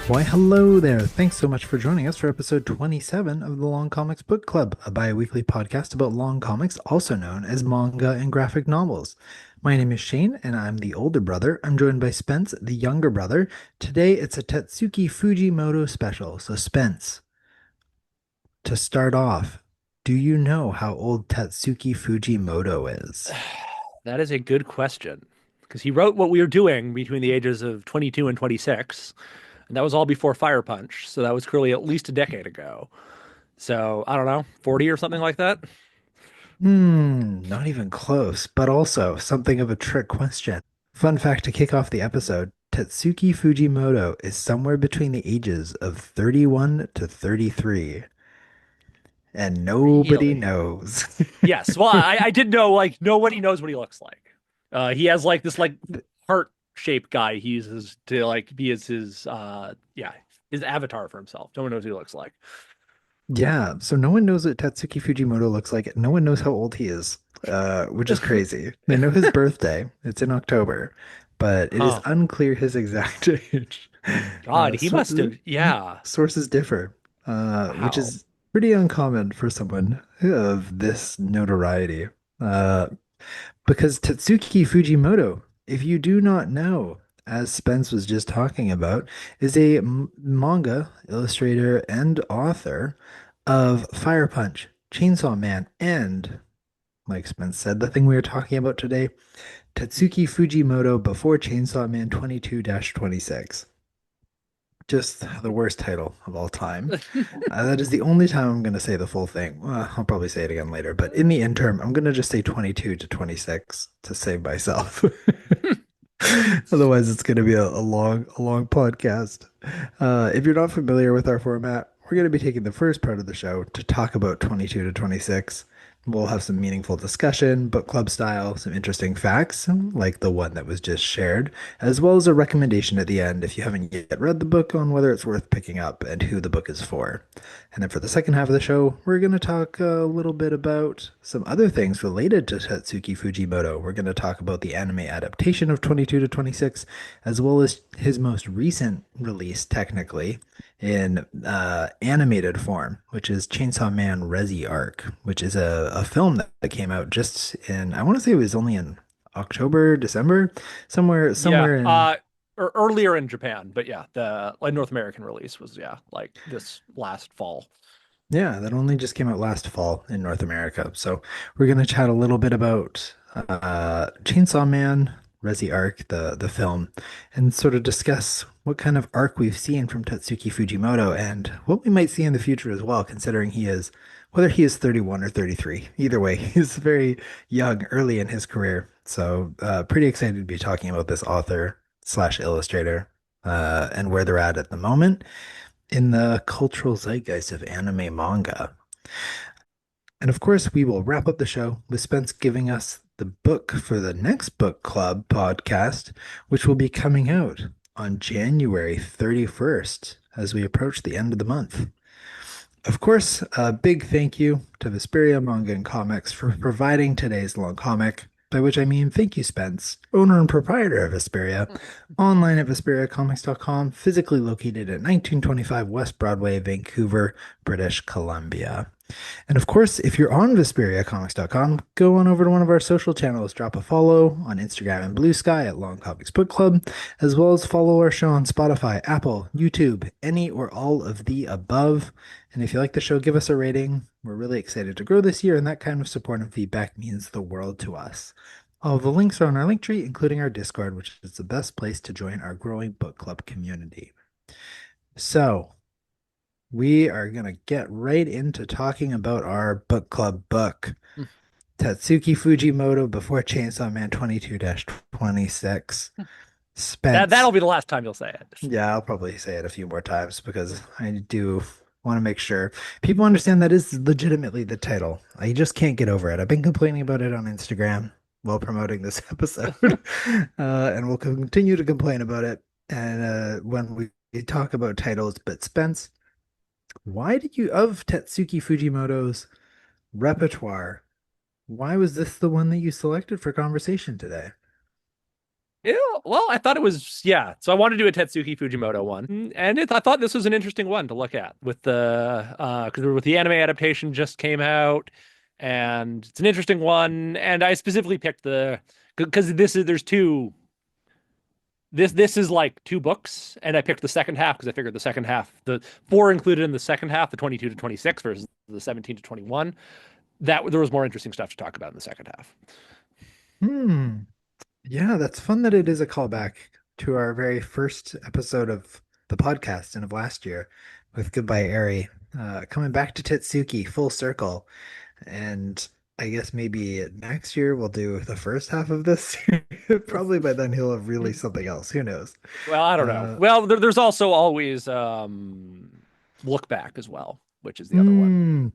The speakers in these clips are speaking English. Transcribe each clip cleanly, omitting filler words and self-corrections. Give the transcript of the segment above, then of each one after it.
Why, hello there. Thanks so much for joining us for episode 27 of the Long Comics Book Club, a bi-weekly podcast about long comics, also known as manga and graphic novels. My name is Shane, and I'm the older brother. I'm joined by Spence, the younger brother. Today, it's a Tatsuki Fujimoto special. So, Spence, to start off, do you know how old Tatsuki Fujimoto is? That is a good question because he wrote what we were doing between the ages of 22 and 26, and that was all before Fire Punch. So that was clearly at least a decade ago. So I don't know, 40 or something like that. Not even close, but also something of a trick question. Fun fact to kick off the episode, Tatsuki Fujimoto is somewhere between the ages of 31 to 33, and nobody Really? knows. Yes. Well, I did know like nobody knows what he looks like. He has like this like heart shaped guy he uses to like be his avatar for himself. No one knows what he looks like. Yeah, so no one knows what Tatsuki Fujimoto looks like. No one knows how old he is, which is crazy. They know his birthday. It's in October, but it is Huh. unclear his exact age. God, he So, must have. Yeah. sources differ, which Wow. is pretty uncommon for someone of this notoriety. Uh, because Tatsuki Fujimoto, if you do not know, as Spence was just talking about, is a manga illustrator and author of Fire Punch, Chainsaw Man, and, like Spence said, the thing we are talking about today, Tatsuki Fujimoto before Chainsaw Man 22-26. Just the worst title of all time. That is the only time I'm going to say the full thing. Well, I'll probably say it again later, but in the interim, I'm going to just say 22 to 26 to save myself. Otherwise, it's going to be a long podcast. If you're not familiar with our format, we're going to be taking the first part of the show to talk about 22 to 26. We'll have some meaningful discussion, book club style, some interesting facts, like the one that was just shared, as well as a recommendation at the end if you haven't yet read the book on whether it's worth picking up and who the book is for. And then for the second half of the show, we're going to talk a little bit about some other things related to Tatsuki Fujimoto. We're going to talk about the anime adaptation of 22 to 26, as well as his most recent release, technically, in animated form, which is Chainsaw Man Reze Arc, which is a film that came out just in, I want to say it was only in October, December, Yeah, somewhere in, or earlier in Japan, but yeah, the like North American release was like this last fall. yeah, that only just came out last fall in North America. So we're going to chat a little bit about Chainsaw Man, Resi Arc, the film, and sort of discuss what kind of arc we've seen from Tatsuki Fujimoto and what we might see in the future as well, considering whether he is 31 or 33. Either way, he's very young, early in his career. So pretty excited to be talking about this author slash illustrator and where they're at the moment in the cultural zeitgeist of anime manga. And of course, we will wrap up the show with Spence giving us the book for the next book club podcast, which will be coming out on January 31st as we approach the end of the month. Of course, a big thank you to Vesperia Manga and Comics for providing today's long comic, by which I mean thank you, Spence, owner and proprietor of Vesperia, online at VesperiaComics.com, physically located at 1925 West Broadway, Vancouver, British Columbia. And of course, if you're on VesperiaComics.com, go on over to one of our social channels, drop a follow on Instagram and Blue Sky at Long Comics Book Club, as well as follow our show on Spotify, Apple, YouTube, any or all of the above. And if you like the show, give us a rating. We're really excited to grow this year, and that kind of support and feedback means the world to us. All of the links are on our link tree, including our Discord, which is the best place to join our growing book club community. So, we are going to get right into talking about our book club book, Tatsuki Fujimoto Before Chainsaw Man 22-26. That'll Spence. be the last time you'll say it. Yeah, I'll probably say it a few more times because I do want to make sure people understand that is legitimately the title. I just can't get over it. I've been complaining about it on Instagram while promoting this episode, and we'll continue to complain about it. And when we talk about titles, but Spence, why did you, of Tatsuki Fujimoto's repertoire, why was this the one that you selected for conversation today? Yeah, well, I thought it was, yeah. So I wanted to do a Tatsuki Fujimoto one, and I thought this was an interesting one to look at with the because with the anime adaptation just came out, and it's an interesting one. And I specifically picked the because this is there's two this is like two books, and I picked the second half because I figured the second half, the four included in the second half, the 22 to 26 versus the 17 to 21, that there was more interesting stuff to talk about in the second half. Hmm. Yeah, that's fun that it is a callback to our very first episode of the podcast and of last year with Goodbye Eri. Coming back to Tetsuki full circle. And I guess maybe next year we'll do the first half of this. Probably by then he'll have released something else. Who knows? Well, I don't know. Uh, Well, there's also always look back as well, which is the other one. hmm.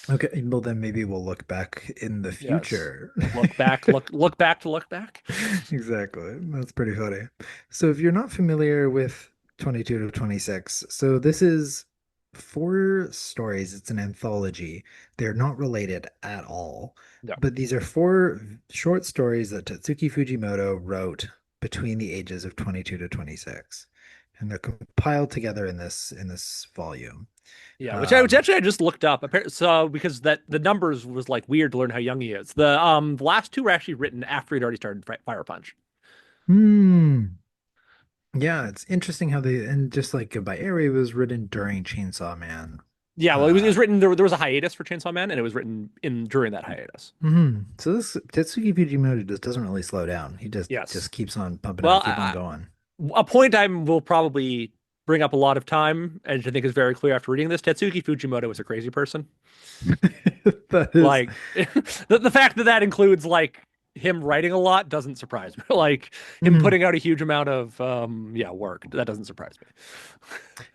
Okay, well then maybe we'll look back in the Yes. future. Look back, look back to look back. Exactly. That's pretty funny. So if you're not familiar with 22 to 26, so this is four stories. It's an anthology. They're not related at all, No. but these are four short stories that Tatsuki Fujimoto wrote between the ages of 22 to 26. And they're compiled together in this volume. Yeah, which Um, actually I just looked up. So because that the numbers was like weird to learn how young he is. The last two were actually written after he'd already started Fire Punch. hmm. Yeah, it's interesting how they and just like Goodbye Eri was written during Chainsaw Man. Yeah, well, it Uh, was written there was a hiatus for Chainsaw Man, and it was written in during that hiatus. So this Tetsuki Fujimoto just doesn't really slow down. He just Yes. keeps on pumping Well, out, keep on going. a point I will probably bring up a lot of time, and I think is very clear after reading this. Tatsuki Fujimoto is a crazy person. That is, Like the fact that that includes like him writing a lot doesn't surprise me. Like him mhm. putting out a huge amount of yeah work that doesn't surprise me.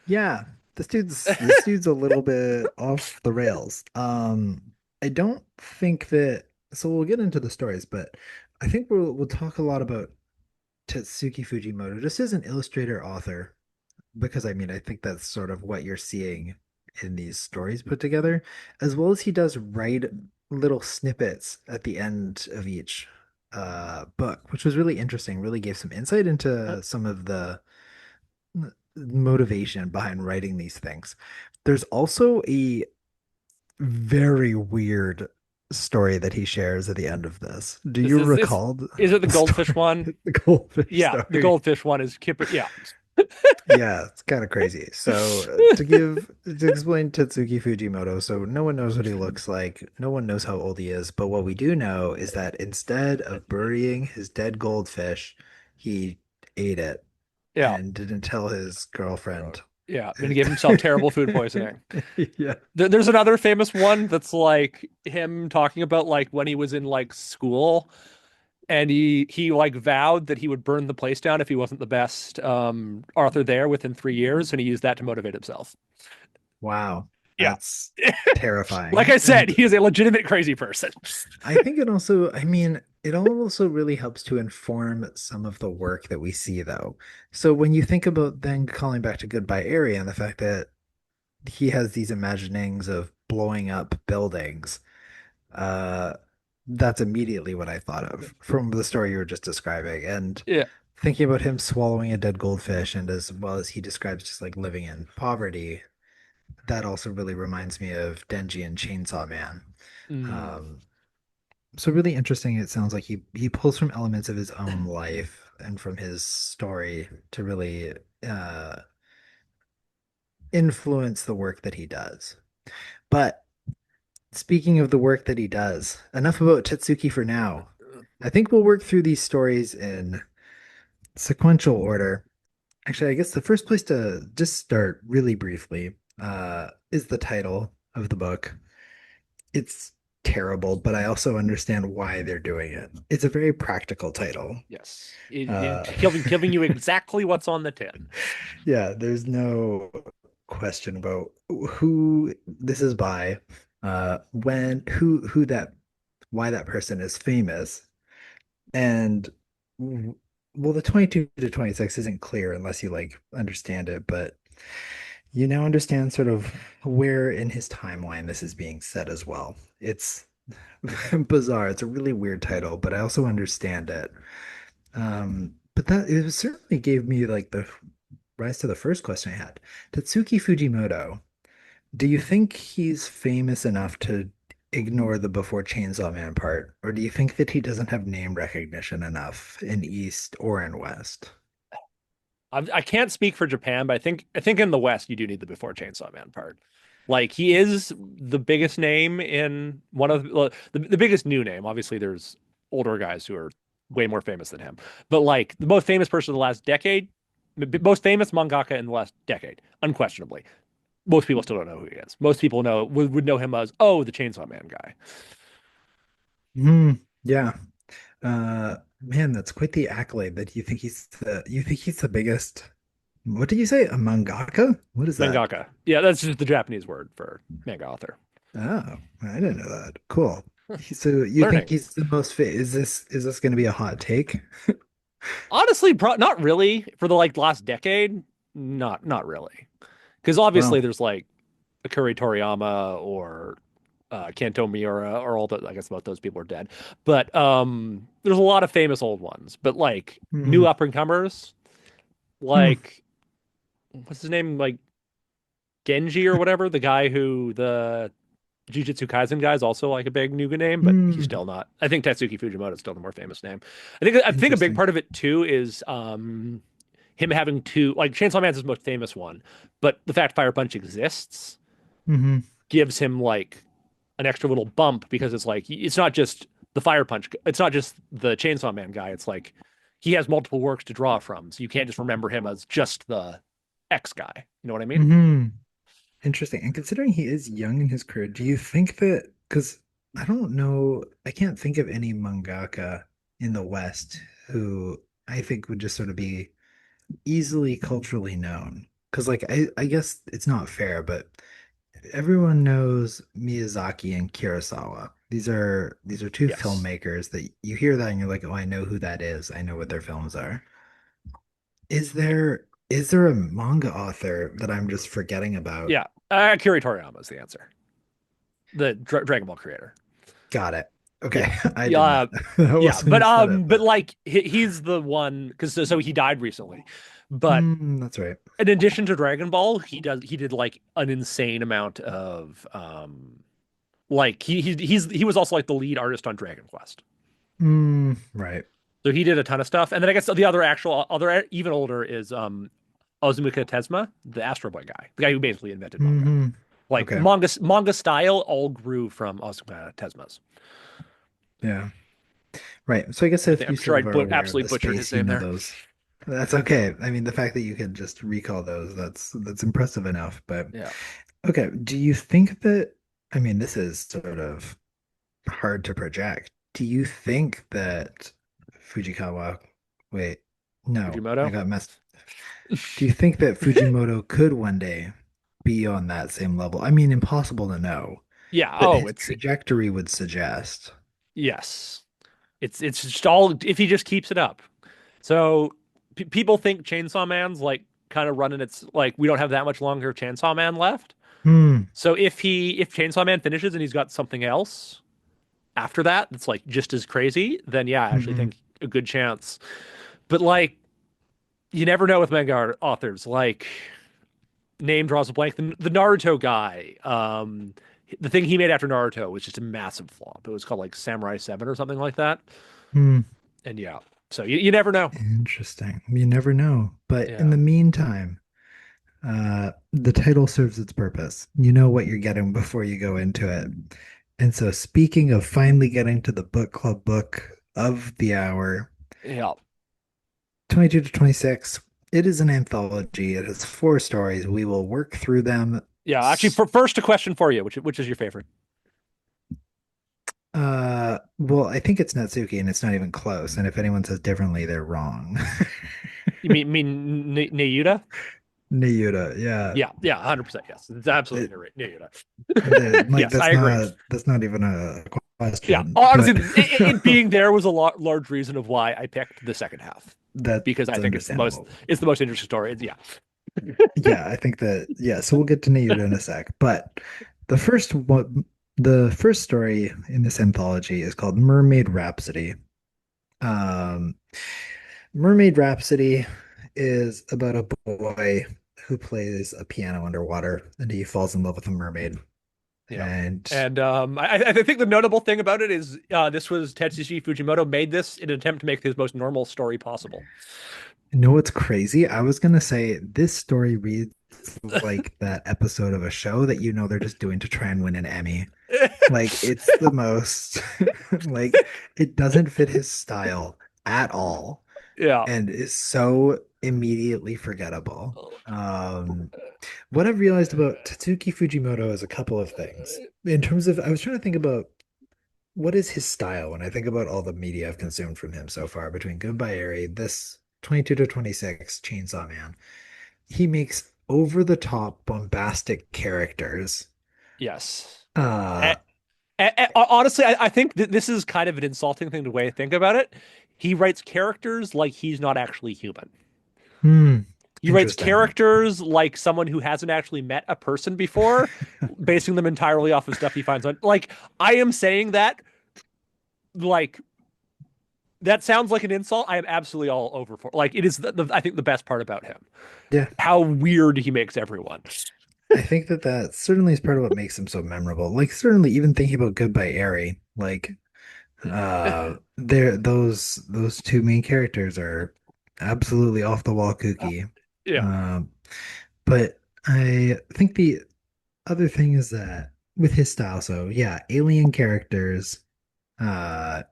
Yeah, this dude's a little bit off the rails. I don't think that. So we'll get into the stories, but I think we'll talk a lot about Tetsuki Fujimoto just as an illustrator author. Because I mean, I think that's sort of what you're seeing in these stories put together, as well as he does write little snippets at the end of each book, which was really interesting, really gave some insight into some of the motivation behind writing these things. There's also a very weird story that he shares at the end of this. Do This you is recall is it the the goldfish story? one? The goldfish Yeah, the story. goldfish one is Kipper. Yeah, Yeah, it's kind of crazy. So to explain Tatsuki Fujimoto, so no one knows what he looks like, no one knows how old he is, but what we do know is that instead of burying his dead goldfish, he ate it yeah, and didn't tell his girlfriend. yeah. And he gave himself terrible food poisoning. Yeah. There's another famous one that's like him talking about like when he was in like school and he like vowed that he would burn the place down if he wasn't the best author there within 3 years, and he used that to motivate himself. Wow. Yeah. That's Like terrifying. I said, And he is a legitimate crazy person. I think it also, I mean, it also really helps to inform some of the work that we see, though. So when you think about then calling back to Goodbye Area and the fact that he has these imaginings of blowing up buildings, uh, that's immediately what I thought of from the story you were just describing. And Yeah. thinking about him swallowing a dead goldfish, and as well as he describes just like living in poverty, that also really reminds me of Denji and Chainsaw Man. Mm. Um, So really interesting. It sounds like he pulls from elements of his own life and from his story to really uh, influence the work that he does. But speaking of the work that he does, enough about Tetsuki for now. I think we'll work through these stories in sequential order. Actually, I guess the first place to just start really briefly is the title of the book. It's terrible, but I also understand why they're doing it. It's a very practical title. Yes. Uh, Giving you exactly what's on the tin. yeah, there's no question about who this is by, when, who that, why that person is famous, and well, the 22 to 26 isn't clear unless you like understand it, but you now understand sort of where in his timeline this is being set as well. It's bizarre. It's a really weird title, but I also understand it. But that it certainly gave me like the rise to the first question I had. Tatsuki Fujimoto, do you think he's famous enough to ignore the Before Chainsaw Man part, or do you think that he doesn't have name recognition enough in East or in West? I can't speak for Japan, but I think in the West you do need the Before Chainsaw Man part. Like he is the biggest name in one of well, the biggest new name. Obviously, there's older guys who are way more famous than him, but like the most famous person in the last decade, most famous mangaka in the last decade, unquestionably. Most people still don't know who he is. Most people would know him as the Chainsaw Man guy. Yeah. Man, that's quite the accolade that you think he's the biggest. What did you say? A mangaka? What is that? Mangaka. Yeah, that's just the Japanese word for manga author. Oh, I didn't know that. Cool. So you think Learning. he's the most fit? Is this going to be a hot take? Honestly, not really for the like last decade. Not really, because obviously Well, there's like Akira Toriyama or Kanto Miura or all the I guess both those people are dead. But there's a lot of famous old ones. But like new hmm, up and comers, hmm, like what's his name, like Genji or whatever, the guy who the Jujutsu Kaisen guy is also like a big new name, but he's hmm. still not. I think Tatsuki Fujimoto is still the more famous name. I think a big Interesting. part of it too is him having two like Chainsaw Man's his most famous one, but the fact Fire Punch exists Hmm. gives him like an extra little bump because it's like it's not just the Fire Punch, it's not just the Chainsaw Man guy. It's like he has multiple works to draw from, so you can't just remember him as just the X guy. You know what I mean? Hmm. Interesting. And considering he is young in his career, do you think that, because I don't know, I can't think of any mangaka in the West who I think would just sort of be easily culturally known. Because like I guess it's not fair, but everyone knows Miyazaki and Kurosawa. These are two Yes. filmmakers that you hear that and you're like, oh, I know who that is. I know what their films are. Is there a manga author that I'm just forgetting about? Yeah. Akira Toriyama is the answer. The Dragon Ball creator. Got it. Okay. Yeah. I did Yeah. not. I Yeah. wasn't who said it, But but like he's the one because so he died recently. But that's right. in addition to Dragon Ball, he did like an insane amount of like he was also like the lead artist on Dragon Quest. Right. So he did a ton of stuff. And then I guess the other even older is Ozumika Tezuka, the Astro Boy guy, the guy who basically invented manga. Hmm. Like Okay. manga style all grew from Ozumika Tezuka's. Yeah. Right. So I guess if I'm you sure sort I of are aware of absolutely the butchered his space, you name know there. those. That's okay. I mean, the fact that you can just recall those, that's impressive enough. But Yeah. okay, do you think that, I mean, this is sort of hard to project. Do you think that Fujikawa, wait, no, I Fujimoto. got messed. Do you think that Fujimoto could one day be on that same level? I mean, impossible to know, Yeah. but Oh, his trajectory would suggest. yes. It's just all if he just keeps it up. So people think Chainsaw Man's like kind of running its like we don't have that much longer Chainsaw Man left. Hmm. So if Chainsaw Man finishes and he's got something else after that that's like just as crazy, then yeah, I actually Hmm. think a good chance. But like you never know with manga authors. Like name draws a blank. The Naruto guy, the thing he made after Naruto was just a massive flop. It was called like Samurai 7 or something like that. Hmm. And yeah, so you never know. Interesting. You never know. But in Yeah. the meantime, the title serves its purpose. You know what you're getting before you go into it. And so, speaking of finally getting to the book club book of the hour, Yeah. 22 to 26, it is an anthology. It has four stories. We will work through them. Yeah. Actually, first a question for you, which is your favorite? Well, I think it's Natsuki, and it's not even close. And if anyone says differently, they're wrong. You mean Nayuta? Nayuda, yeah. Yeah. Yeah. 100%. Yes. It's absolutely It, Nayuta. like Yes, I agree. that's not even a Yeah. question, Honestly, but it being there was a large reason of why I picked the second half that's because I think understandable. it's the most interesting story. Yeah. Yeah, I think that yeah, so we'll get to Nayuda in a sec. But the first one the first story in this anthology is called Mermaid Rhapsody. Um Mermaid Rhapsody is about a boy who plays a piano underwater and he falls in love with a mermaid. Yeah. And And I think the notable thing about it is this was Tetsushi Fujimoto made this in an attempt to make his most normal story possible. you know what's crazy? I was gonna say this story reads like that episode of a show that they're just doing to try and win an Emmy. Like it's the most like it doesn't fit his style at all Yeah. and is so immediately forgettable. What I've realized about Tatsuki Fujimoto is a couple of things. In terms of, I was trying to think about what is his style when I think about all the media I've consumed from him so far, between Goodbye Eri, this 22 to 26, Chainsaw Man. He makes over the top bombastic characters. Yes. Uh, Honestly, I think that this is kind of an insulting thing the way to think about it. He writes characters like he's not actually human. hmm, He writes interesting. characters like someone who hasn't actually met a person before, basing them entirely off of stuff he finds on. Like, I am saying that, like, that sounds like an insult. I am absolutely all over for. Like, it is I think the best part about him. Yeah, How weird he makes everyone. I think that that certainly is part of what makes him so memorable. Like, certainly, even thinking about Goodbye Eri, like, there those two main characters are absolutely off the wall kooky. Yeah. Um, but I think the other thing is that with his style, so yeah, alien characters, uh,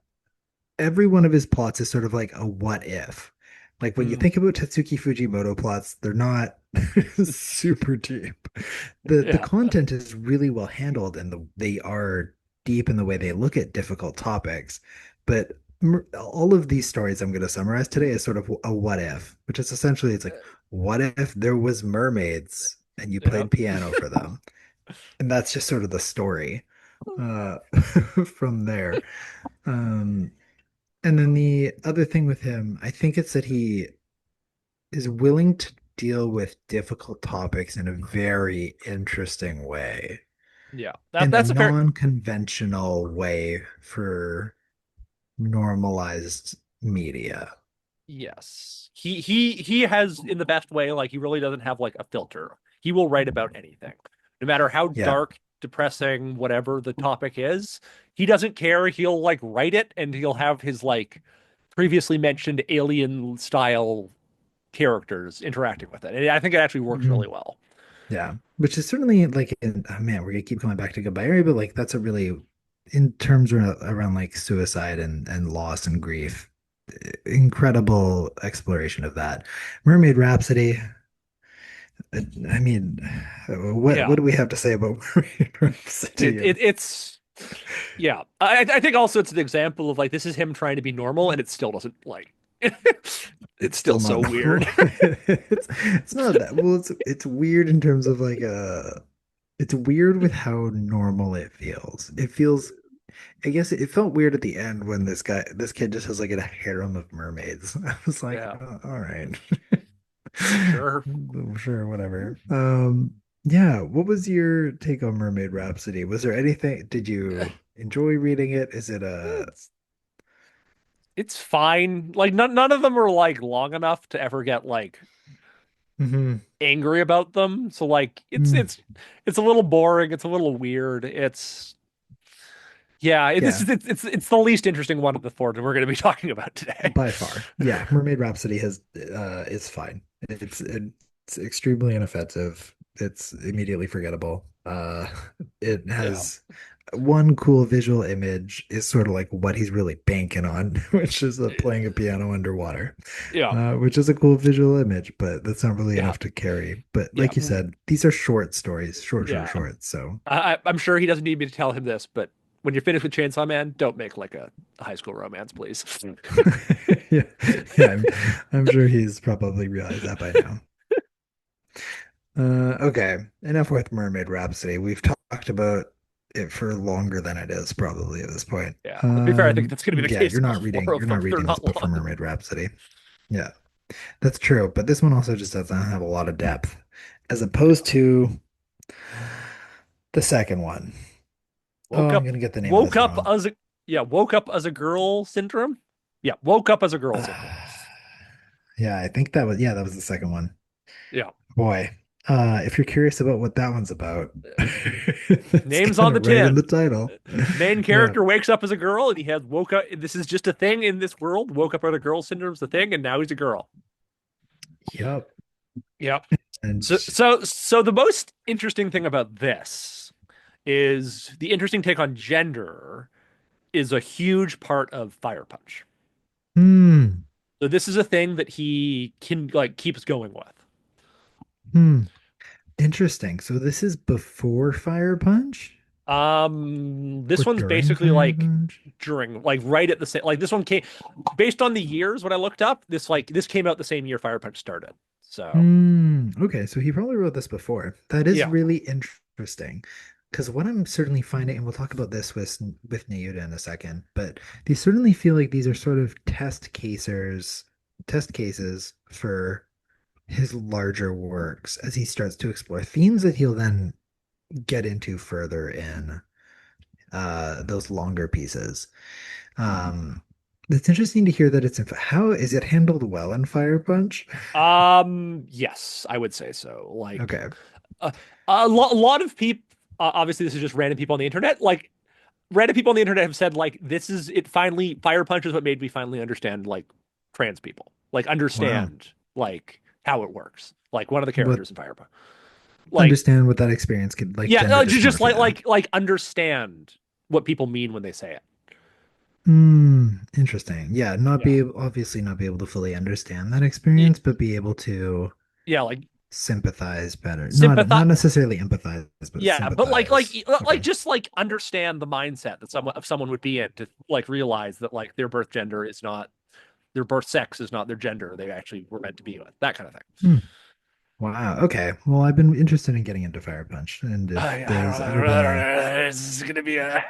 every one of his plots is sort of like a what if. Like when you Mm, think about Tatsuki Fujimoto plots, they're not super deep. The yeah. content is really well handled and they are deep in the way they look at difficult topics. But all of these stories I'm going to summarize today is sort of a what if, which is essentially it's like what if there was mermaids and you Yeah. played piano for them? And that's just sort of the story uh from there. Um and then the other thing with him, I think it's that he is willing to deal with difficult topics in a very interesting way Yeah. and a That's a fair. non-conventional way for normalized media. Yes. He has in the best way, like he really doesn't have like a filter. He will write about anything. No matter how Yeah. dark, depressing, whatever the topic is, he doesn't care. He'll like write it and he'll have his like previously mentioned alien style characters interacting with it. And I think it actually works really Mhm. well. Yeah. Which is certainly like, oh man, we're gonna keep coming back to Goodbye Area, but like that's a really, in terms around like suicide and loss and grief, incredible exploration of that. Mermaid Rhapsody. I mean, what Yeah. do we have to say about Mermaid Rhapsody? It's yeah. I think also it's an example of like this is him trying to be normal and it still doesn't like it's It's still still so not normal. weird. It's not that well. It's weird in terms of like it's weird with how normal it feels. It feels. I guess it felt weird at the end when this kid just has like a harem of mermaids. I was like, Yeah. oh, all right, Sure. sure, whatever. Yeah. What was your take on Mermaid Rhapsody? Was there anything? Did you enjoy reading it? Is it a? It's it's fine. Like none of them are like long enough to ever get like Mhm. angry about them. So like Mm, it's a little boring. It's a little weird. It's yeah. This yeah, is it's the least interesting one of the four that we're going to be talking about today. by far. Yeah, Mermaid Rhapsody has is fine. It's extremely inoffensive. It's immediately forgettable. It Yeah. has one cool visual image is sort of like what he's really banking on, which is playing a piano underwater, Yeah. which is a cool visual image, but that's not really Yeah. enough to carry. But Yeah. like you said, these are short stories, short, Yeah. short. So I'm sure he doesn't need me to tell him this, but when you're finished with Chainsaw Man, don't make like a high school romance, please. yeah, yeah, I'm sure he's probably realized that by now. Okay, enough with Mermaid Rhapsody. We've talked about it for longer than it is probably at this point. Yeah. To be fair, I think that's going to be the Yeah, case of all four of you're them. not They're reading this not book for long. Mermaid Rhapsody. Yeah, that's true. But this one also just doesn't have a lot of depth, as opposed Yeah. to the second one. Oh, Woke I'm up, gonna get the name of woke this up wrong. as a, yeah, woke up as a girl syndrome. Yeah, woke up as a girl syndrome. Yeah, I think that was yeah, that was the second one. Yeah. Boy, if you're curious about what that one's about, it's Names got on it the right in the tin. title. Main Yeah. character wakes up as a girl and he has woke up. This is just a thing in this world. Woke up with a girl syndrome's the thing, and now he's a girl. Yep. Yep. And So the most interesting thing about this is the interesting take on gender is a huge part of Fire Punch. hmm, So this is a thing that he can like keeps going with. hmm. Interesting. So this is before Fire Punch This or one's during basically Fire like Punch? during like right at the same like this one came based on the years when I looked up, this came out the same year Fire Punch started. So Hmm. Okay, so he probably wrote this before. That is yeah. really interesting. Because what I'm certainly finding, and we'll talk about this with Nayuda in a second, but these certainly feel like these are sort of test cases for his larger works as he starts to explore themes that he'll then get into further in those longer pieces. Um, it's interesting to hear that how is it handled well in Fire Punch? Yes, I would say so. Like Okay. uh, a lot of people obviously this is just random people on the internet. Like random people on the internet have said like this is it finally Fire Punch is what made me finally understand like trans people. Like Wow. understand like how it works. Like one of the What characters in Fire Punch. Like understand what that experience could like yeah, gender just dysmorphia. like understand what people mean when they say it. Interesting. Yeah, not Yeah. be able, obviously not be able to fully understand that Y- experience, but be able to Yeah, like sympathize better. sympathize. Not necessarily empathize, but Yeah, but sympathize. Okay. like just like understand the mindset that someone would be in to like realize that like their birth gender is not their birth sex is not their gender they actually were meant to be with. That kind of thing. Hmm. Wow. Okay. Well, I've been interested in getting into Fire Punch, and if there's ever been a This is gonna be a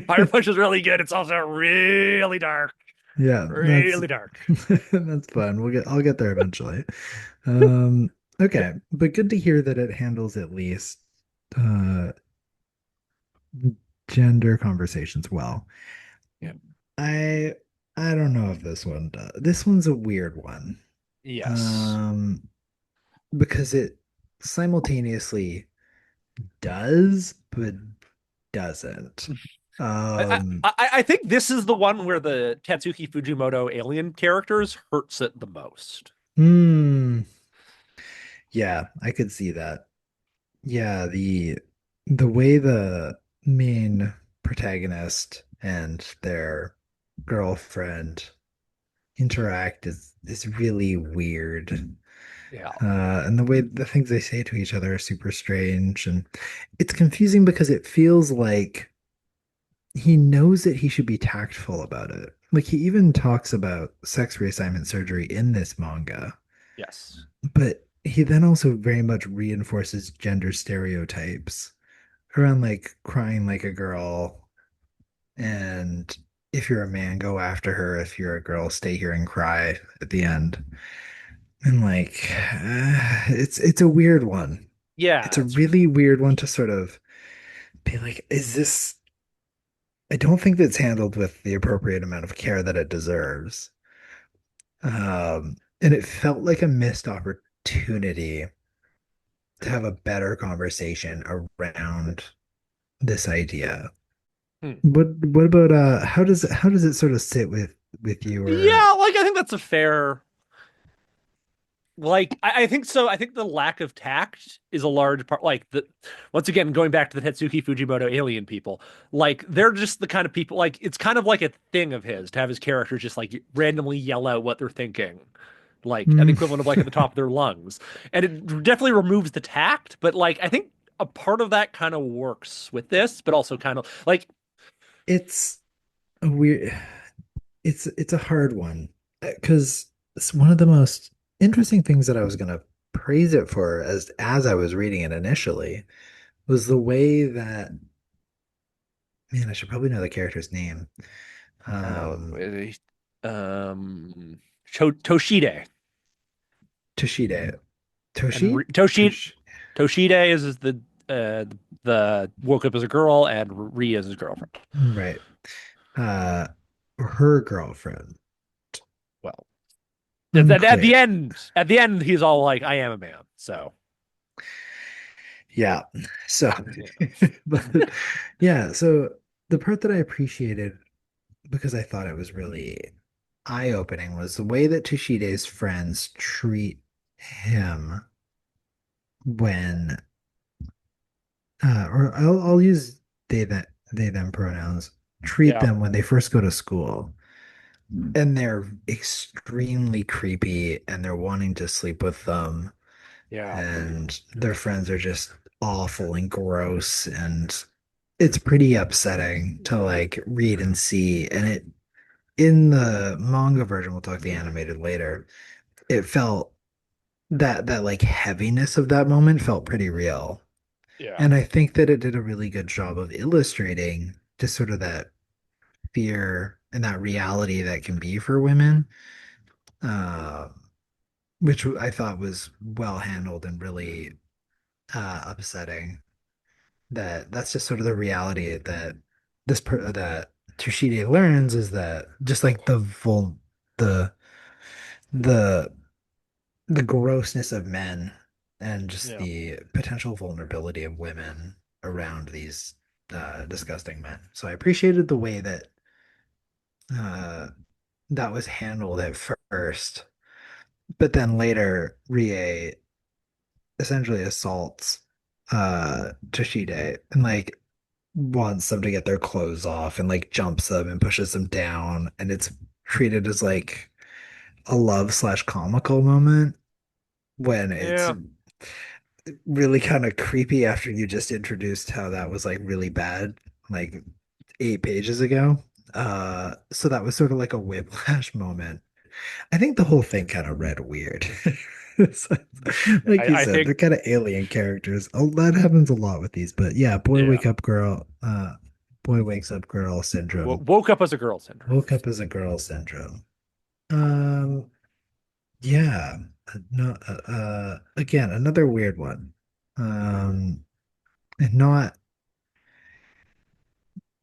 Fire Punch is really good. It's also really dark. yeah, that's Really dark. that's fun. I'll get there eventually. Okay, but good to hear that it handles at least uh gender conversations well. Yeah. I I don't know if this one does. This one's a weird one. Yes. Um, because it simultaneously does but doesn't. Um, I think this is the one where the Tatsuki Fujimoto alien characters hurts it the most. hmm, yeah, I could see that. Yeah, the way the main protagonist and their girlfriend interact is really weird. Yeah. And the way the things they say to each other are super strange, and it's confusing because it feels like he knows that he should be tactful about it. Like he even talks about sex reassignment surgery in this manga, Yes. but he then also very much reinforces gender stereotypes around like crying like a girl and if you're a man, go after her. If you're a girl, stay here and cry at the end. And like, it's a weird one. It's Yeah, a it's really weird one to sort of be like, is this? I don't think that's handled with the appropriate amount of care that it deserves. And it felt like a missed opportunity to have a better conversation around this idea. hmm. What about how does it sort of sit with you or Yeah, like I think that's a fair like I think so. I think the lack of tact is a large part. Like the once again going back to the Tetsuki Fujimoto alien people, like they're just the kind of people. Like it's kind of like a thing of his to have his characters just like randomly yell out what they're thinking, like at the Hmm. equivalent of like at the top of their lungs, and it definitely removes the tact. But like I think a part of that kind of works with this, but also kind of like It's a weird it's a hard one because it's one of the most interesting things that I was gonna praise it for as I was reading it initially was the way that man, I should probably know the character's name. oh, Um, Toshide. Toshide. And Toshi? Tosh Toshide is uh the woke up as a girl, and Ri is his girlfriend. right. Uh, her girlfriend. Well, At the Unclear. end, he's all like, "I am a man." So Yeah. So, yeah, but yeah, so the part that I appreciated because I thought it was really eye-opening was the way that Tushide's friends treat him when or I'll use they them pronouns treat yeah, them when they first go to school and they're extremely creepy and they're wanting to sleep with them yeah, and their friends are just awful and gross and it's pretty upsetting to like read and see and it in the manga version we'll talk the animated later it felt that like heaviness of that moment felt pretty real. yeah, And I think that it did a really good job of illustrating just sort of that fear and that reality that can be for women, uh, which I thought was well handled and really upsetting. That's just sort of the reality that that Tushide learns is that just like the the the grossness of men and just yeah, the potential vulnerability of women around these disgusting men. So I appreciated the way that uh, that was handled at first, but then later Rie essentially assaults Toshide and like wants them to get their clothes off and like jumps them and pushes them down, and it's treated as like a love slash comical moment when it's yeah, really kind of creepy after you just introduced how that was like really bad like 8 pages ago. So that was sort of like a whiplash moment. I think the whole thing kind of read weird. It's like you I said, think they're kind of alien characters. Oh, that happens a lot with these, but yeah, yeah, boy wakes up girl syndrome. woke up as a girl syndrome. Woke up as a girl syndrome. Um, yeah, no, again, another weird one. Um, and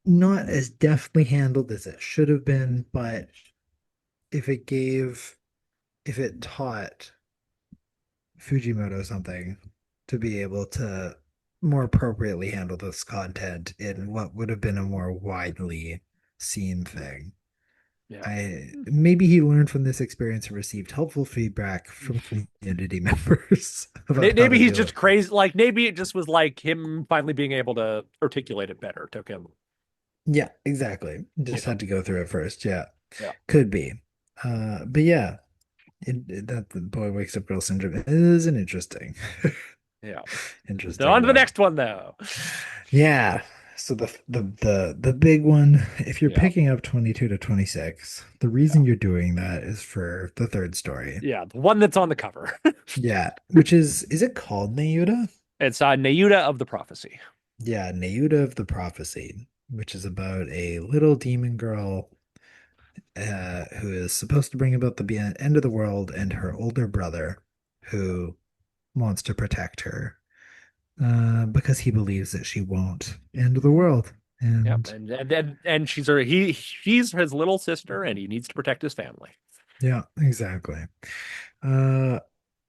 not as deftly handled as it should have been, but if it gave if it taught Fujimoto something to be able to more appropriately handle this content in what would have been a more widely seen thing. Yeah. I maybe he learned from this experience and received helpful feedback from community members about how Maybe to he's do just it. crazy. Like maybe it just was like him finally being able to articulate it better. Took him, Yeah, exactly. you Just know. had to go through it first. Yeah, Yeah. could be. But yeah, that the boy wakes up girl syndrome is an Yeah. So interesting on to the one. next one though. Yeah. So the big one, if you're Yeah. picking up 22 to 26, the Yeah. reason you're doing that is for the third story. Yeah. The one that's on the cover. Yeah, which is it called Neuda? It's Neuda of the Prophecy. Yeah, Neuda of the Prophecy, which is about a little demon girl who is supposed to bring about the end of the world and her older brother who wants to protect her because he believes that she won't end the world. Yeah. And And she's his little sister and he needs to protect his family. yeah, exactly. Uh,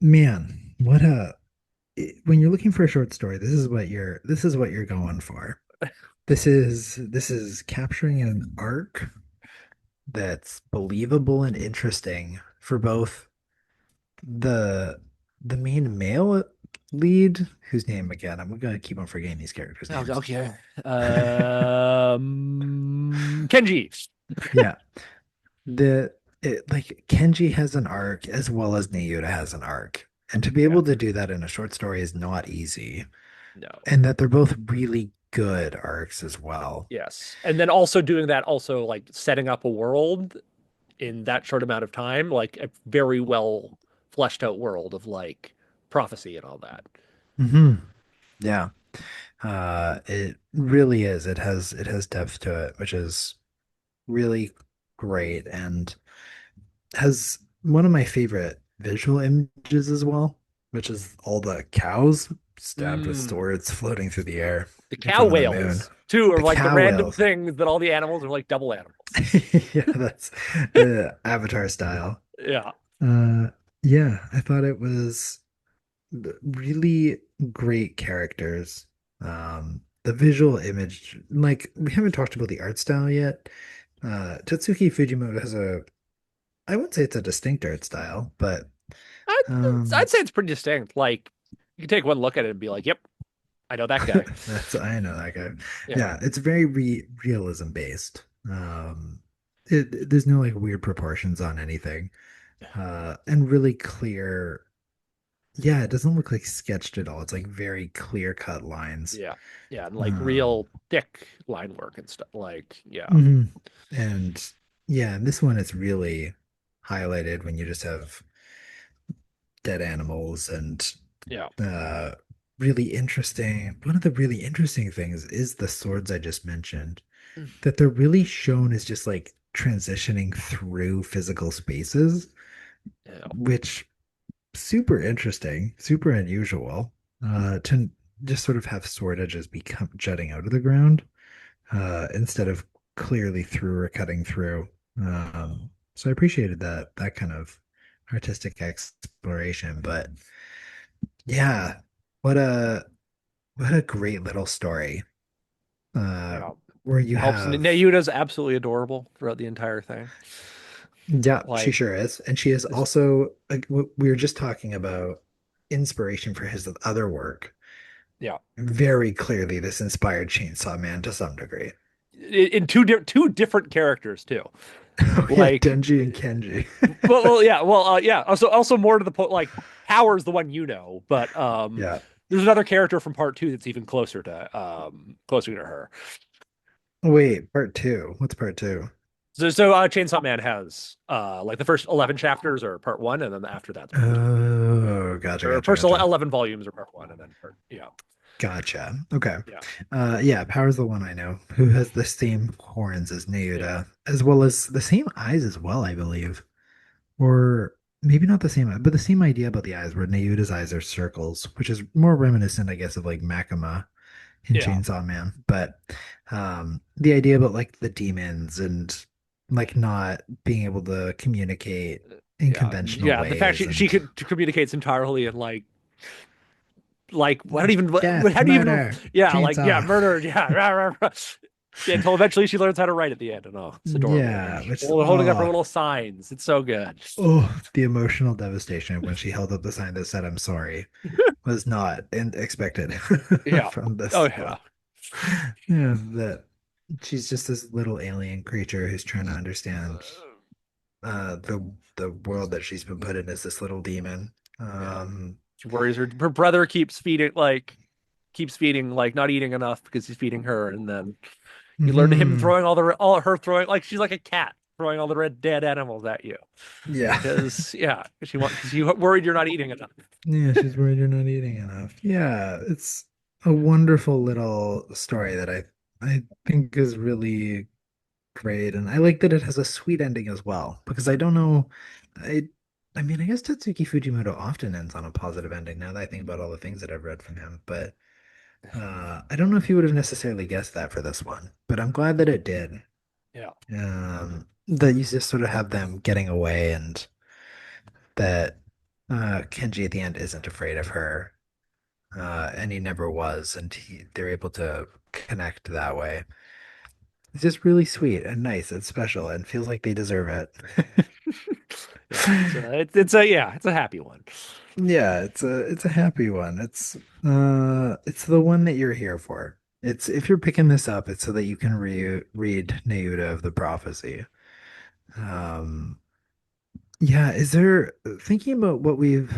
man, when you're looking for a short story, this is what you're going for. This is capturing an arc that's believable and interesting for both the the main male lead, whose name again, I'm gonna keep on forgetting these characters' Oh, names. okay. Kenji. Yeah, like Kenji has an arc as well as Nayuta has an arc, and to be Yeah. able to do that in a short story is not easy. No. And that they're both really good arcs as well. Yes. And then also doing that, also like setting up a world in that short amount of time, like a very well fleshed out world of like prophecy and all that. Hmm. Yeah. It really is. It has depth to it, which is really great and has one of my favorite visual images as well, which is all the cows stabbed with Mm. swords floating through the air The in cow front of the moon. whales, too, are The like the cow random whales. things that all the animals are like double animals. Yeah, that's Avatar style. Yeah. Uh, yeah, I thought it was really great characters. The visual image, like we haven't talked about the art style yet. Tatsuki Fujimoto has I wouldn't say it's a distinct art style, but I'd, I'd um, say it's pretty distinct. Like you can take one look at it and be like, "Yep, I know that guy." I know that guy. Yeah, Yeah, it's very realism based. There's no like weird proportions on anything, and really clear. Yeah, it doesn't look like sketched at all. It's like very clear cut lines. yeah, yeah, and like Um, real thick line work and stuff. Like, yeah, mhm. And yeah, and this one is really highlighted when you just have dead animals and yeah, uh really interesting. One of the really interesting things is the swords I just mentioned, that they're really shown as just like transitioning through physical spaces, yeah, which super interesting, super unusual. To just sort of have sword edges become jutting out of the ground, instead of clearly through or cutting through. So I appreciated that kind of artistic exploration. But yeah, what a what a great little story. Uh, yeah. where you Helps. have Nayuta's absolutely adorable throughout the entire thing. yeah, she Like, sure is, and she is this, also like we were just talking about inspiration for his other work. yeah. Very clearly, this inspired Chainsaw Man to some degree. In two different characters too. Oh yeah, Like, Denji and Kenji. yeah, yeah. Also more to the point, like Power's the one you know, but Yeah. there's another character from part two that's even closer to her. Wait, part two. What's part two? So Chainsaw Man has like the first 11 chapters are part one, and then after that's part two. Oh, gotcha, Or gotcha, first gotcha. 11 volumes are part one, and then part yeah, Gotcha. Okay. yeah, Yeah, Power's the one I know who has the same horns as yeah. Nayuta, as well as the same eyes as well, I believe. Or maybe not the same eye, but the same idea about the eyes, where Nayuta's eyes are circles, which is more reminiscent, I guess, of like Makima in Yeah. Chainsaw Man. But the idea about like the demons and like not being able to communicate in Yeah, conventional yeah. The fact ways she and could communicates entirely in like how death, do you even murder, yeah yeah chainsaw. murder yeah rah, rah, rah. Yeah, until eventually she learns how to write at the end, and oh, it's adorable. Yeah, which Holding up her little signs, it's so good. the emotional devastation when she held up the sign that said "I'm sorry" was not expected Yeah. from Oh this yeah. one. Yeah, that she's just this little alien creature who's trying to understand the world that she's been put in as this little demon. Yeah. Um, She worries her brother keeps feeding like not eating enough because he's feeding her, and then you learn him mhm. throwing all her throwing like she's like a cat throwing all the red dead animals at you Yeah. because yeah because you worried you're not eating enough. Yeah, she's worried you're not eating enough. Yeah, it's a wonderful little story that I think is really great, and I like that it has a sweet ending as well because I don't know, I I mean I guess Tatsuki Fujimoto often ends on a positive ending now that I think about all the things that I've read from him, but I don't know if you would have necessarily guessed that for this one, but I'm glad that it did. Yeah. That you just sort of have them getting away and that Kenji at the end isn't afraid of her, and he never was, and they're able to connect that way. It's just really sweet and nice and special and feels like they deserve it. Yeah, it's a yeah, it's a happy one. Yeah, it's a happy one. It's the one that you're here for. It's if you're picking this up, it's so that you can read Neuda of the Prophecy. Um, yeah, is there thinking about what we've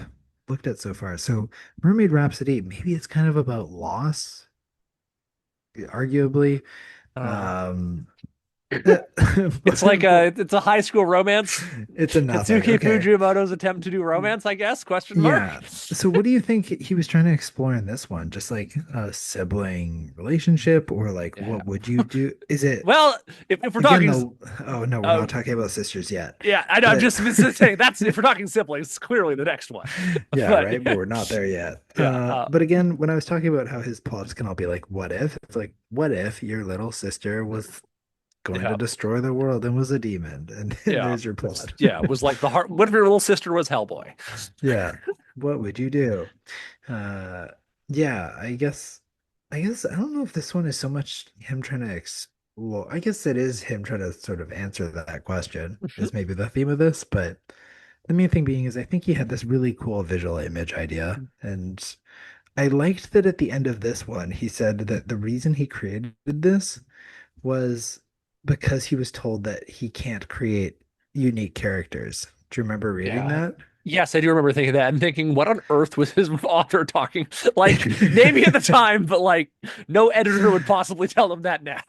looked at so far? So Mermaid Rhapsody, maybe it's kind of about loss, arguably. Uh, Um, it's but like it's a high school romance. it's a nothing. Tatsuki Okay. Fujimoto's attempt to do romance, I guess? Question mark. Yeah. So what do you think he was trying to explore in this one? Just like a sibling relationship, or like Yeah. what would you do? Is it Well, if we're again talking, the oh no, we're uh, not talking about sisters yet. yeah, I know. I'm But just saying that's if we're talking siblings, it's clearly the next one. yeah, But right. But we're not there yet. yeah, But again, when I was talking about how his plots can all be like, what if? It's like, what if your little sister was going to Yeah. destroy the world and was a demon. And Yeah. there's your plot. Was like the heart. What if your little sister was Hellboy? Yeah. What would you do? Uh, yeah, I guess I don't know if this one is so much him trying to explore. I guess it is him trying to sort of answer that question, is maybe the theme of this, but the main thing being is I think he had this really cool visual image idea. And I liked that at the end of this one, he said that the reason he created this was because he was told that he can't create unique characters. Do you remember reading Yeah. that? Yes, I do remember thinking that and thinking, what on earth was his author talking? Like, maybe at the time, but like, no editor would possibly tell him that now.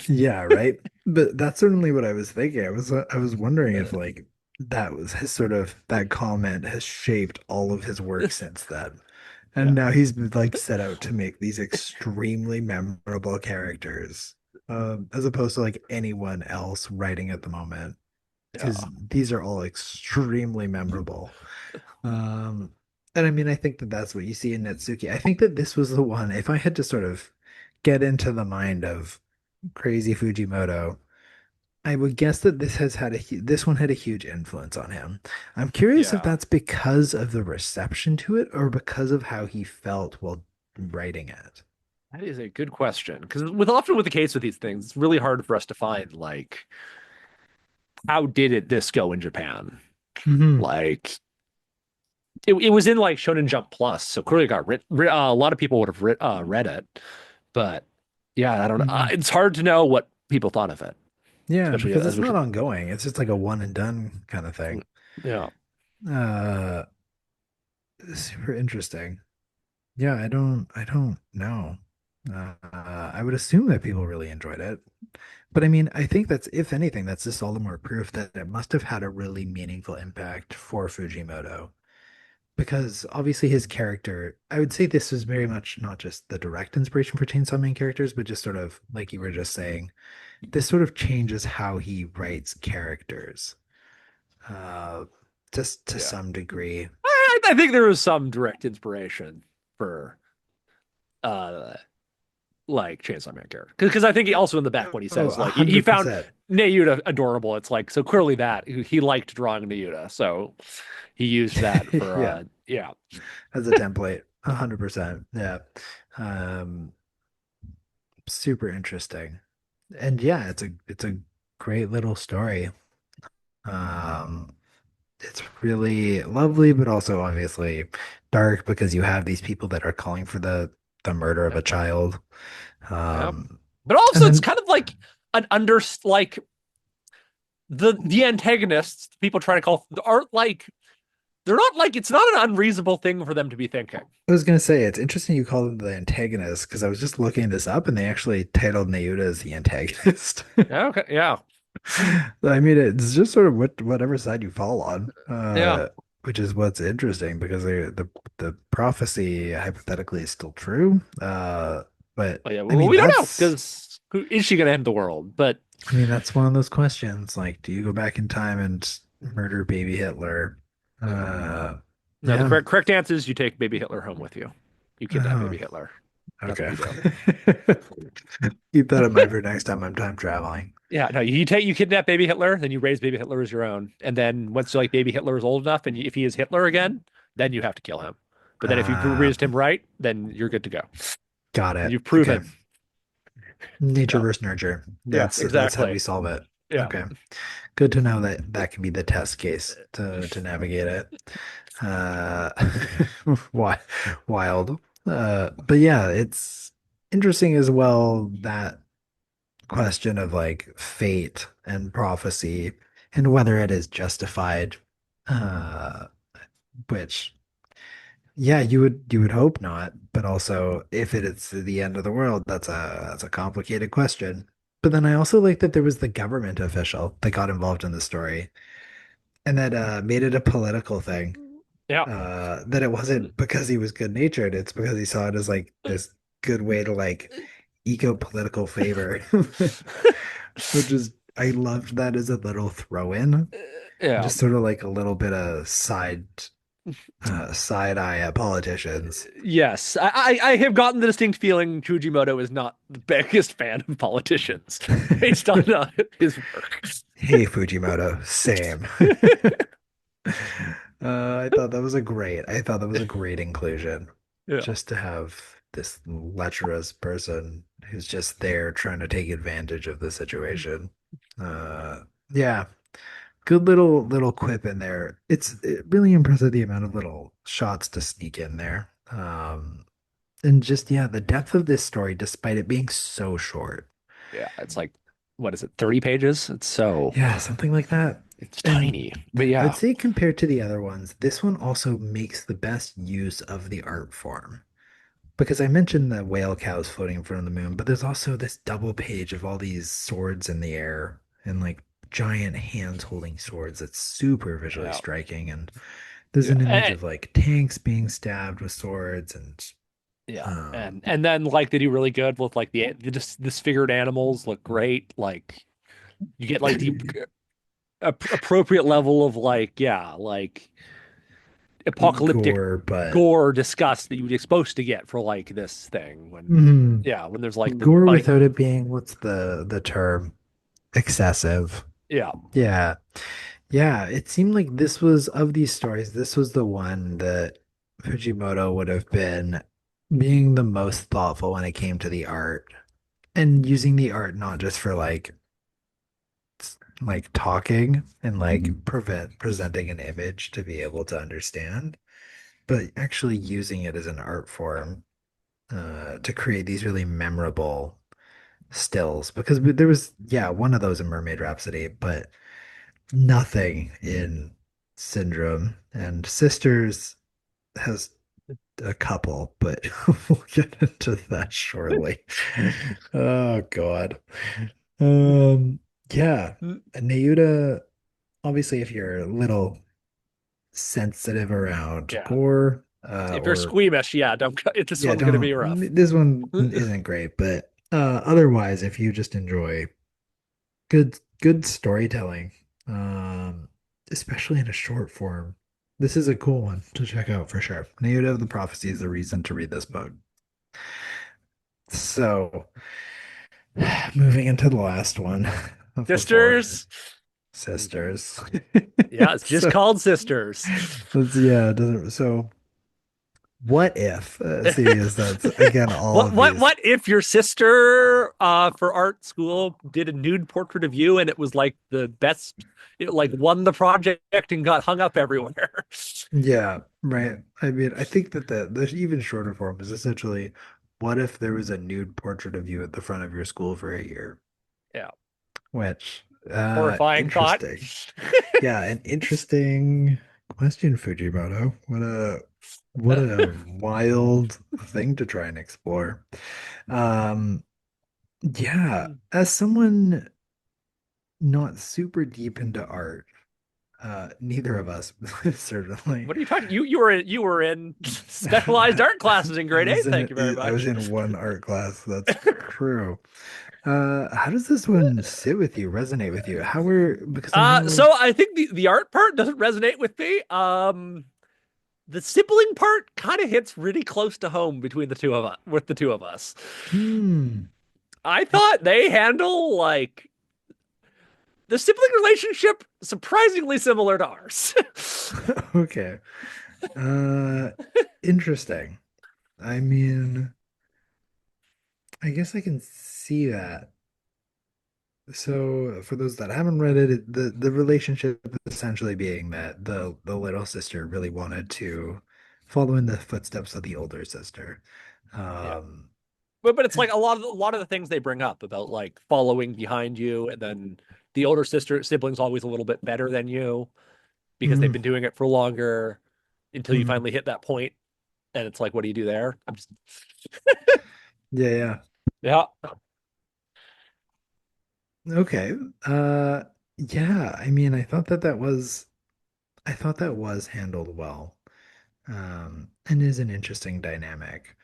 Yeah, right. But that's certainly what I was thinking. I was wondering if like that was his sort of that comment has shaped all of his work since then. And Yeah. now he's like set out to make these extremely memorable characters, as opposed to like anyone else writing at the moment, because Yeah. these are all extremely memorable. Um, and I mean, I think that that's what you see in Netsuki. I think that this was the one, if I had to sort of get into the mind of Crazy Fujimoto, I would guess that this one had a huge influence on him. I'm curious if Yeah. that's because of the reception to it or because of how he felt while writing it. That is a good question. Because often with the case with these things, it's really hard for us to find like how did this go in Japan? Hmm. Like it was in like Shonen Jump Plus, so clearly it got a lot of people would have read it, but yeah, I don't know. Hmm. It's hard to know what people thought of it, Yeah, especially because as it's we not ongoing. It's just like a one and done kind of thing. yeah. Uh, Super interesting. Yeah, I don't know. I would assume that people really enjoyed it. But I mean, I think that's, if anything, that's just all the more proof that it must have had a really meaningful impact for Fujimoto. Because obviously his character, I would say this was very much not just the direct inspiration for Chainsaw Man characters, but just sort of like you were just saying, this sort of changes how he writes characters, uh, just to Yeah. some degree. I think there was some direct inspiration for uh like Chainsaw Man character because I think he also in the back when he Oh, says a like he hundred found percent. Nayuta adorable. It's like so clearly that he liked drawing Nayuta, so he used that for Yeah, yeah. as a template. 100%. Yeah. Um, Super interesting. And yeah, it's a great little story. Um, it's really lovely, but also obviously dark because you have these people that are calling for the murder of Yeah. a child. Yeah. Um, But and also it's then kind of like an under like the antagonists people try to call aren't like they're not like it's not an unreasonable thing for them to be thinking. I was gonna say it's interesting you call them the antagonist because I was just looking this up and they actually titled Nayuta as the antagonist. Yeah, okay. Yeah. I mean, it's just sort of whatever side you fall on, Yeah. which is what's interesting because the prophecy hypothetically is still true. But Well, yeah. I Well, mean, we don't know because who is she going to end the world? But that's one of those questions. Like, do you go back in time and murder baby Hitler? Uh, no, the yeah. correct answer is you take baby Hitler home with you. You kidnap Oh, baby Hitler. That's what okay. you do. Keep that in mind for next time I'm time traveling. Yeah, no, you kidnap baby Hitler, then you raise baby Hitler as your own, and then once like baby Hitler is old enough, and if he is Hitler again, then you have to kill him. But then if you Uh, raised him right, then you're good to go. Got And it. you've Okay. proven. Nature Yeah, versus nurture. yeah, That's how we exactly. solve it. Yeah, Okay. Good to know that that can be the test case to navigate it. Uh, why wild. But yeah, it's interesting as well that question of like fate and prophecy and whether it is justified. Uh, which yeah, you would hope not, but also if it is the end of the world, that's a complicated question. But then I also like that there was the government official that got involved in the story and that made it a political thing. yeah. That it wasn't because he was good natured, it's because he saw it as like this good way to like eke out political favor. Which is I loved that as a little throw in, Yeah. just sort of like a little bit of side. side eye at politicians. Yes, I have gotten the distinct feeling Fujimoto is not the biggest fan of politicians based on his work. Hey, Fujimoto, same. I thought that was a great inclusion. Yeah. Just to have this lecherous person who's just there trying to take advantage of the situation. Uh, yeah, good little quip in there. Really impressive the amount of little shots to sneak in there. And just yeah, the depth of this story, despite it being so short. Yeah, it's like, what is it, 30 pages? It's so, Yeah, something like that. it's And tiny. But I'd yeah, say compared to the other ones, this one also makes the best use of the art form. Because I mentioned the whale cows floating in front of the moon, but there's also this double page of all these swords in the air and like giant hands holding swords that's super visually yeah, striking. And there's yeah. an image of like tanks being stabbed with swords and Yeah, um and then like they do really good with like the just disfigured animals look great. Like you get like the appropriate level of like yeah, like apocalyptic gore, but gore disgust that you would supposed to get for like this thing when mhm, yeah, when there's like the gore fighting. without it being what's the term? Excessive. Yeah, Yeah. Yeah, it seemed like this was of these stories, this was the one that Fujimoto would have been being the most thoughtful when it came to the art and using the art not just for like talking and like presenting an image to be able to understand, but actually using it as an art form to create these really memorable stills because there was yeah, one of those in Mermaid Rhapsody, but nothing in Syndrome and Sisters has a couple, but we'll get into that shortly. Oh God. Um, yeah. Neuda, obviously, if you're a little sensitive around yeah. gore, If you're or squeamish, yeah, don't. This yeah, one's gonna be don't rough. this one isn't great, but otherwise, if you just enjoy good storytelling, um, especially in a short form. This is a cool one to check out for sure. Native of the Prophecy is the reason to read this book. So, moving into the last one of the four Sisters. sisters. Yeah, it's just So called Sisters. let's yeah, it doesn't so what if see is that again all of these What if your sister for art school did a nude portrait of you and it was like the best, it like won the project and got hung up everywhere. yeah, right. I mean, I think that the even shorter form is essentially what if there was a nude portrait of you at the front of your school for a year? Yeah. Which Horrifying thought. interesting. Yeah, an interesting question, Fujimoto. What a wild thing to try and explore. Um, yeah, as someone not super deep into art, neither of us certainly. What are you talking? You were in specialized art classes in grade eight. Thank you very I was much. in one art class. That's true. How does this one sit with you, resonate with you? How were because I know So I think the art part doesn't resonate with me. The sibling part kind of hits really close to home between the two of us, with the two of us. hmm. I thought they handle like the sibling relationship surprisingly similar to ours. Okay. Uh, interesting. I mean, I guess I can see that. So, for those that haven't read it, the relationship essentially being that the little sister really wanted to follow in the footsteps of the older sister. Yeah. Um, But it's like a lot of the things they bring up about like following behind you and then the older sister sibling's always a little bit better than you because they've mm, been doing it for longer until you mm, finally hit that point and it's like what do you do there? I'm just yeah, yeah. yeah. Okay. Uh, yeah. I mean, I thought that was handled well. And is an interesting dynamic.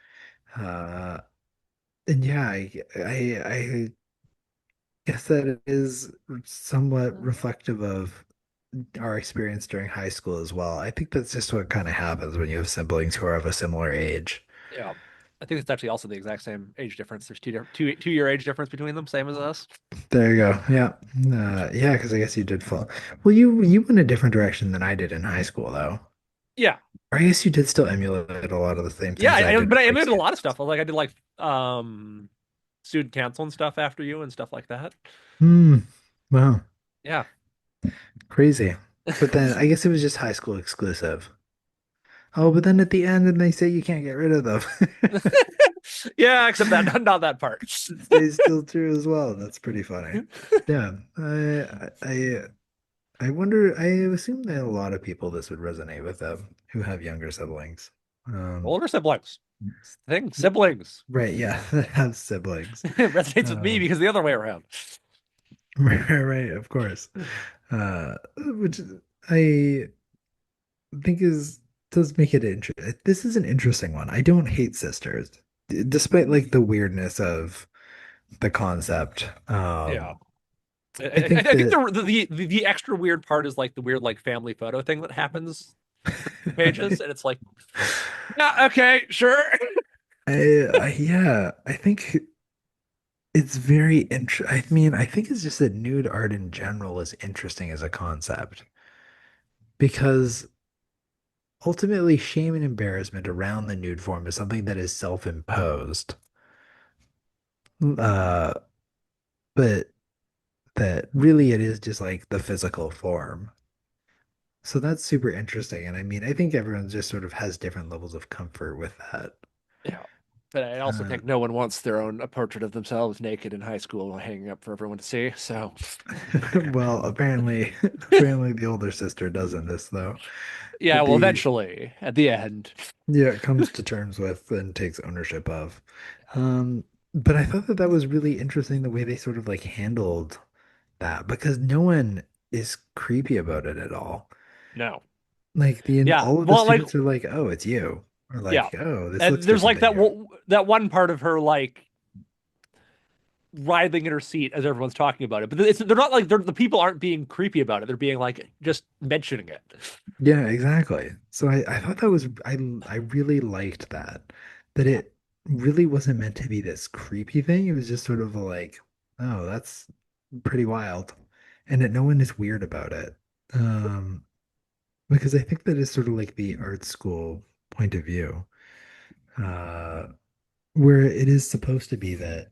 Uh, and yeah, I guess that it is somewhat reflective of. our experience during high school as well. I think that's just what kind of happens when you have siblings who are of a similar age. Yeah. I think it's actually also the exact same age difference. There's two year age difference between them, same as us. There you go. Yeah. Yeah, because I guess you did fall. Well, you went a different direction than I did in high school, though. Yeah. Or I guess you did still emulate a lot of the same Yeah, things I did but with I like did a lot of stuff. Like I did like student council and stuff after you and stuff like that. hmm. Wow, Yeah. crazy. But then I guess it was just high school exclusive. Oh, but then at the end, and they say you can't get rid of them. Yeah, except that not that part. It stays still true as well. That's pretty funny. Yeah, I wonder. I assume that a lot of people this would resonate with them who have younger siblings. Um, Older siblings. Thing, siblings. right? Yeah, that have siblings. It resonates with me Um, because the other way around. right, of course. Which I think is does make it interesting. This is an interesting one. I don't hate sisters, despite like the weirdness of the concept. Yeah. I think I think that the extra weird part is like the weird like family photo thing that happens for two pages, and it's like, yeah, okay, sure. yeah, I think it's very interesting. I mean, I think it's just that nude art in general is interesting as a concept because ultimately shame and embarrassment around the nude form is something that is self-imposed. Uh, but that really it is just like the physical form. So that's super interesting. And I mean, I think everyone just sort of has different levels of comfort with that. Yeah. But I also Uh, think no one wants their own a portrait of themselves naked in high school hanging up for everyone to see. So, well, apparently the older sister doesn't this though. yeah, But well, the eventually, at the end. yeah, it comes to terms with and takes ownership of. But I thought that that was really interesting the way they sort of like handled that because no one is creepy about it at all. No. Like the Yeah. all of the Well, like, students are like, "Oh, it's you," or yeah. like, "Oh, this looks And there's different like than you." that one part of her like writhing in her seat as everyone's talking about it. But they're not like the people aren't being creepy about it. They're being like just mentioning it. Yeah, exactly. So I thought that was I really liked that that Yeah. it really wasn't meant to be this creepy thing. It was just sort of like, oh, that's pretty wild, and that no one is weird about it. Um, because I think that is sort of like the art school point of view, uh, where it is supposed to be that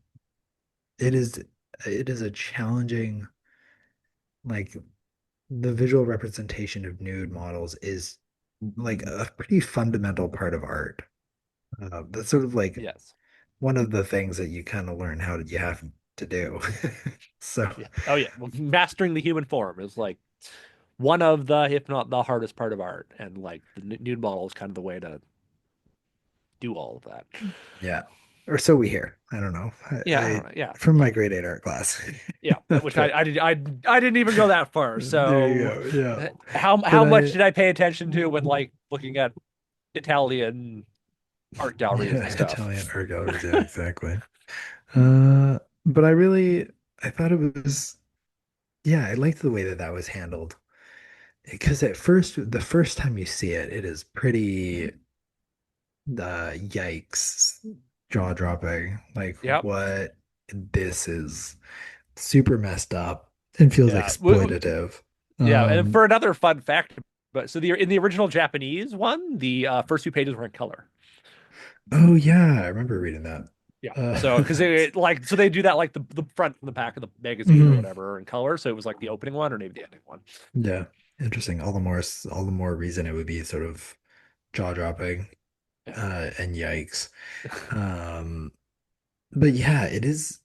it is it is a challenging like the visual representation of nude models is like a pretty fundamental part of art. That's sort of like Yes. one of the things that you kind of learn how you have to do. So, Yeah. Oh yeah. Well, mastering the human form is like one of the, if not the hardest part of art, and like the nude model is kind of the way to do all of that. yeah, or so we hear. I don't know. Yeah. I don't know. Yeah. From my grade 8 art class, Yeah. Which but I didn't even go that far. there you So go. Yeah, but how much did I pay attention to when like looking at Italian art galleries and yeah, stuff? Italian art galleries. Yeah, exactly. But I thought it was, yeah, I liked the way that that was handled because at first, the first time you see it, it is pretty yikes, jaw dropping. Like Yep. what this is super messed up and feels Yeah. exploitative. Yeah. And Um, for another fun fact, but so the in the original Japanese one, the first two pages were in color. oh yeah, I remember reading that. Yeah. Uh, So, because they like, so they do that like the front and the back of the magazine or mhm. whatever in color. So it was like the opening one or maybe the ending one. Yeah, interesting. All the more reason it would be sort of jaw dropping Yeah. and yikes. Um, but yeah, it is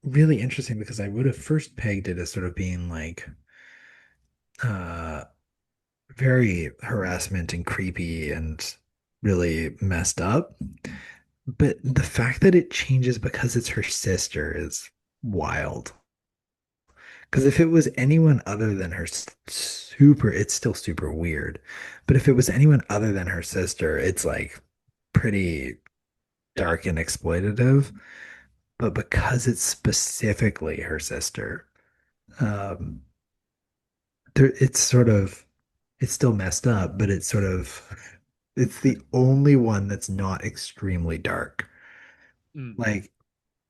really interesting because I would have first pegged it as sort of being like uh very harassment and creepy and really messed up. But the fact that it changes because it's her sister is wild. Because if it was anyone other than her super, it's still super weird. But if it was anyone other than her sister, it's like pretty Yeah. dark and exploitative. But because it's specifically her sister, um, it's sort of it's still messed up, but it's sort of it's the only one that's not extremely dark. Mm, Like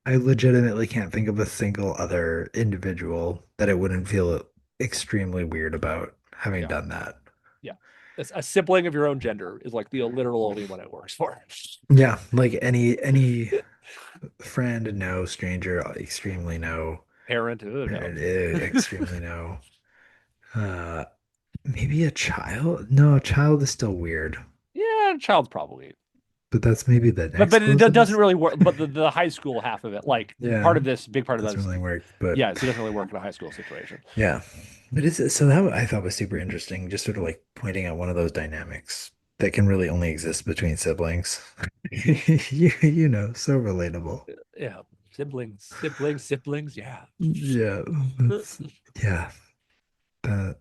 I legitimately can't think of a single other individual that it wouldn't feel extremely weird about having yeah, done that. yeah. A sibling of your own gender is like the literal only one it works for. Yeah, like any friend, no, stranger, extremely no, Parent, no. parent, extremely no. Uh, maybe a child? No, a child is still weird, Yeah, child's probably. but that's maybe the next But it doesn't closest. really work. But the high school half of it, like Yeah, part of this, big part of that doesn't is, really work, but yeah, so it doesn't really work in a high school situation. yeah. But it's so that I thought was super interesting, just sort of like pointing out one of those dynamics that can really only exist between siblings. You know, so relatable. Yeah, siblings. Yeah. Yeah, that's yeah. That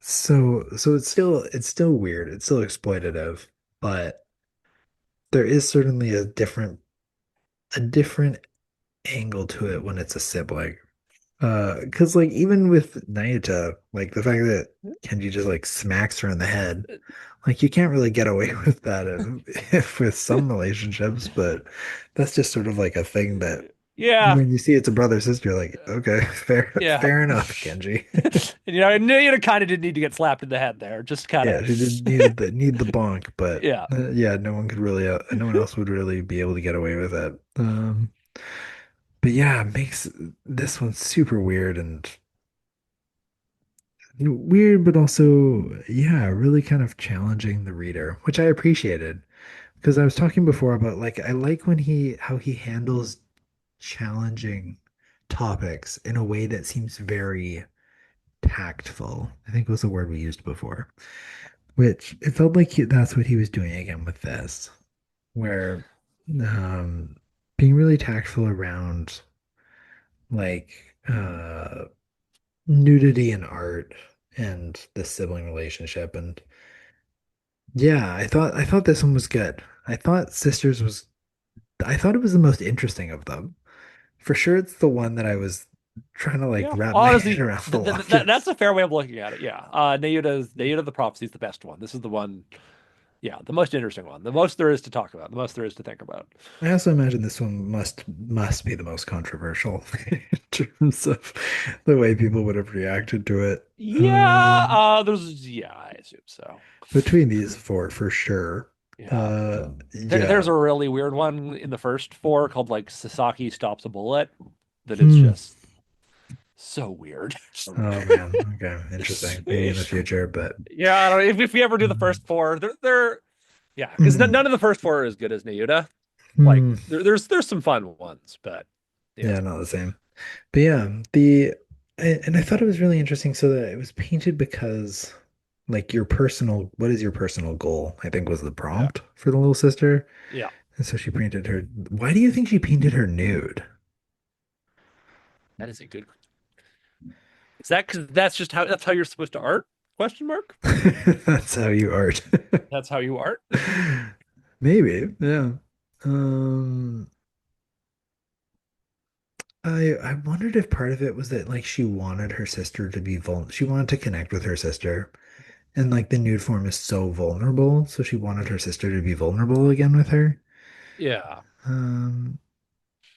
so it's still weird. It's still exploitative, but there is certainly a different angle to it when it's a sibling. Because like even with Naita, like the fact that Kenji just like smacks her in the head, like you can't really get away with that if, with some relationships, but that's just sort of like a thing that Yeah, when you see it's a brother sister, like okay, yeah. fair enough, Kenji. And, I knew you kind of did need to get slapped in the head there. Just kind Yeah, of, she did need the bonk, but yeah, yeah, no one else would really be able to get away with it. But yeah, it makes this one super weird and weird, but also, yeah, really kind of challenging the reader, which I appreciated because I was talking before about like I like when how he handles challenging topics in a way that seems very tactful. I think was the word we used before, which it felt like that's what he was doing again with this, where um being really tactful around like nudity in art and the sibling relationship and yeah, I thought this one was good. I thought it was the most interesting of them. For sure it's the one that I was trying to like yeah. wrap my head Honestly, around the that's longest. a fair way of looking at it. Yeah, Nayuta the prophecy is the best one. This is the one, yeah, the most interesting one. The most there is to talk about. The most there is to think about. I also imagine this one must be the most controversial in terms of the way people would have reacted to it. Yeah, yeah, I assume so. Between these four for sure. Yeah. There's Yeah. a really weird one in the first four called like Sasaki stops a bullet that is Hmm. just so weird. Oh man. Okay. Interesting. Maybe in the future, but Yeah, I don't know. If we ever do the um, first four, they're yeah, because mm, none of the first four are as good as Nayuta. Like hmm. there's some fun ones, but yeah, Yeah, not the same. But yeah, and I thought it was really interesting so that it was painted because like what is your personal goal? I think was the yeah, prompt for the little sister. yeah. And so she painted her. Why do you think she painted her nude? That is a good. Is that because that's how you're supposed to art? Question mark. That's how you art. That's how you art. Maybe, yeah. Um, I wondered if part of it was that like she wanted her sister to be she wanted to connect with her sister. And like the nude form is so vulnerable, so she wanted her sister to be vulnerable again with her. Yeah. Um,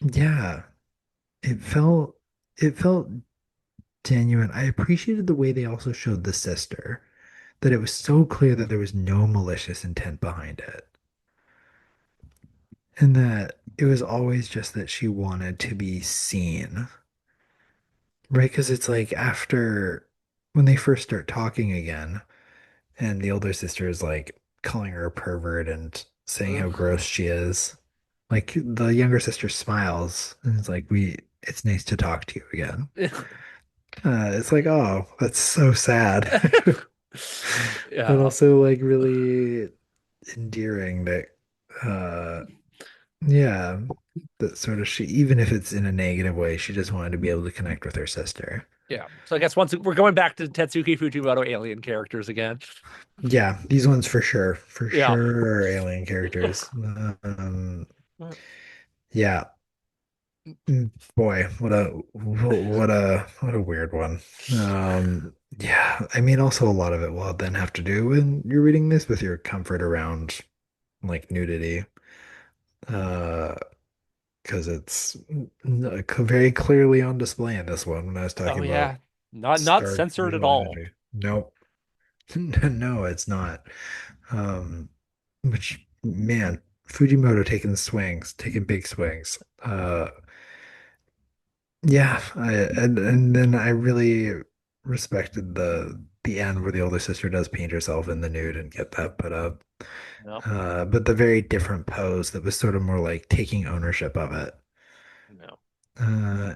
yeah, it felt it felt genuine. I appreciated the way they also showed the sister, that it was so clear that there was no malicious intent behind it. And that it was always just that she wanted to be seen, right? Because it's like after when they first start talking again, and the older sister is like calling her a pervert and saying how gross Ugh. she is. Like the younger sister smiles and it's like, it's nice to talk to you again. It's like, oh, that's so sad. But Yeah. also like really endearing that, uh, yeah, that sort of even if it's in a negative way, she just wanted to be able to connect with her sister. Yeah. So I guess once we're going back to Tatsuki Fujimoto alien characters again. Yeah, these ones for Yeah. sure are alien characters. Yeah, Boy, what a weird one. Yeah, I mean, also a lot of it will then have to do when you're reading this with your comfort around like nudity, uh, because it's very clearly on display in this one when I was Oh talking about yeah, not stark censored at visual all. imagery. Nope, no, it's not. Um, which man, Fujimoto taking swings, taking big swings. Yeah, and then I really respected the end where the older sister does paint herself in the nude and get that put up. No, But the very different pose that was sort of more like taking ownership of it, no.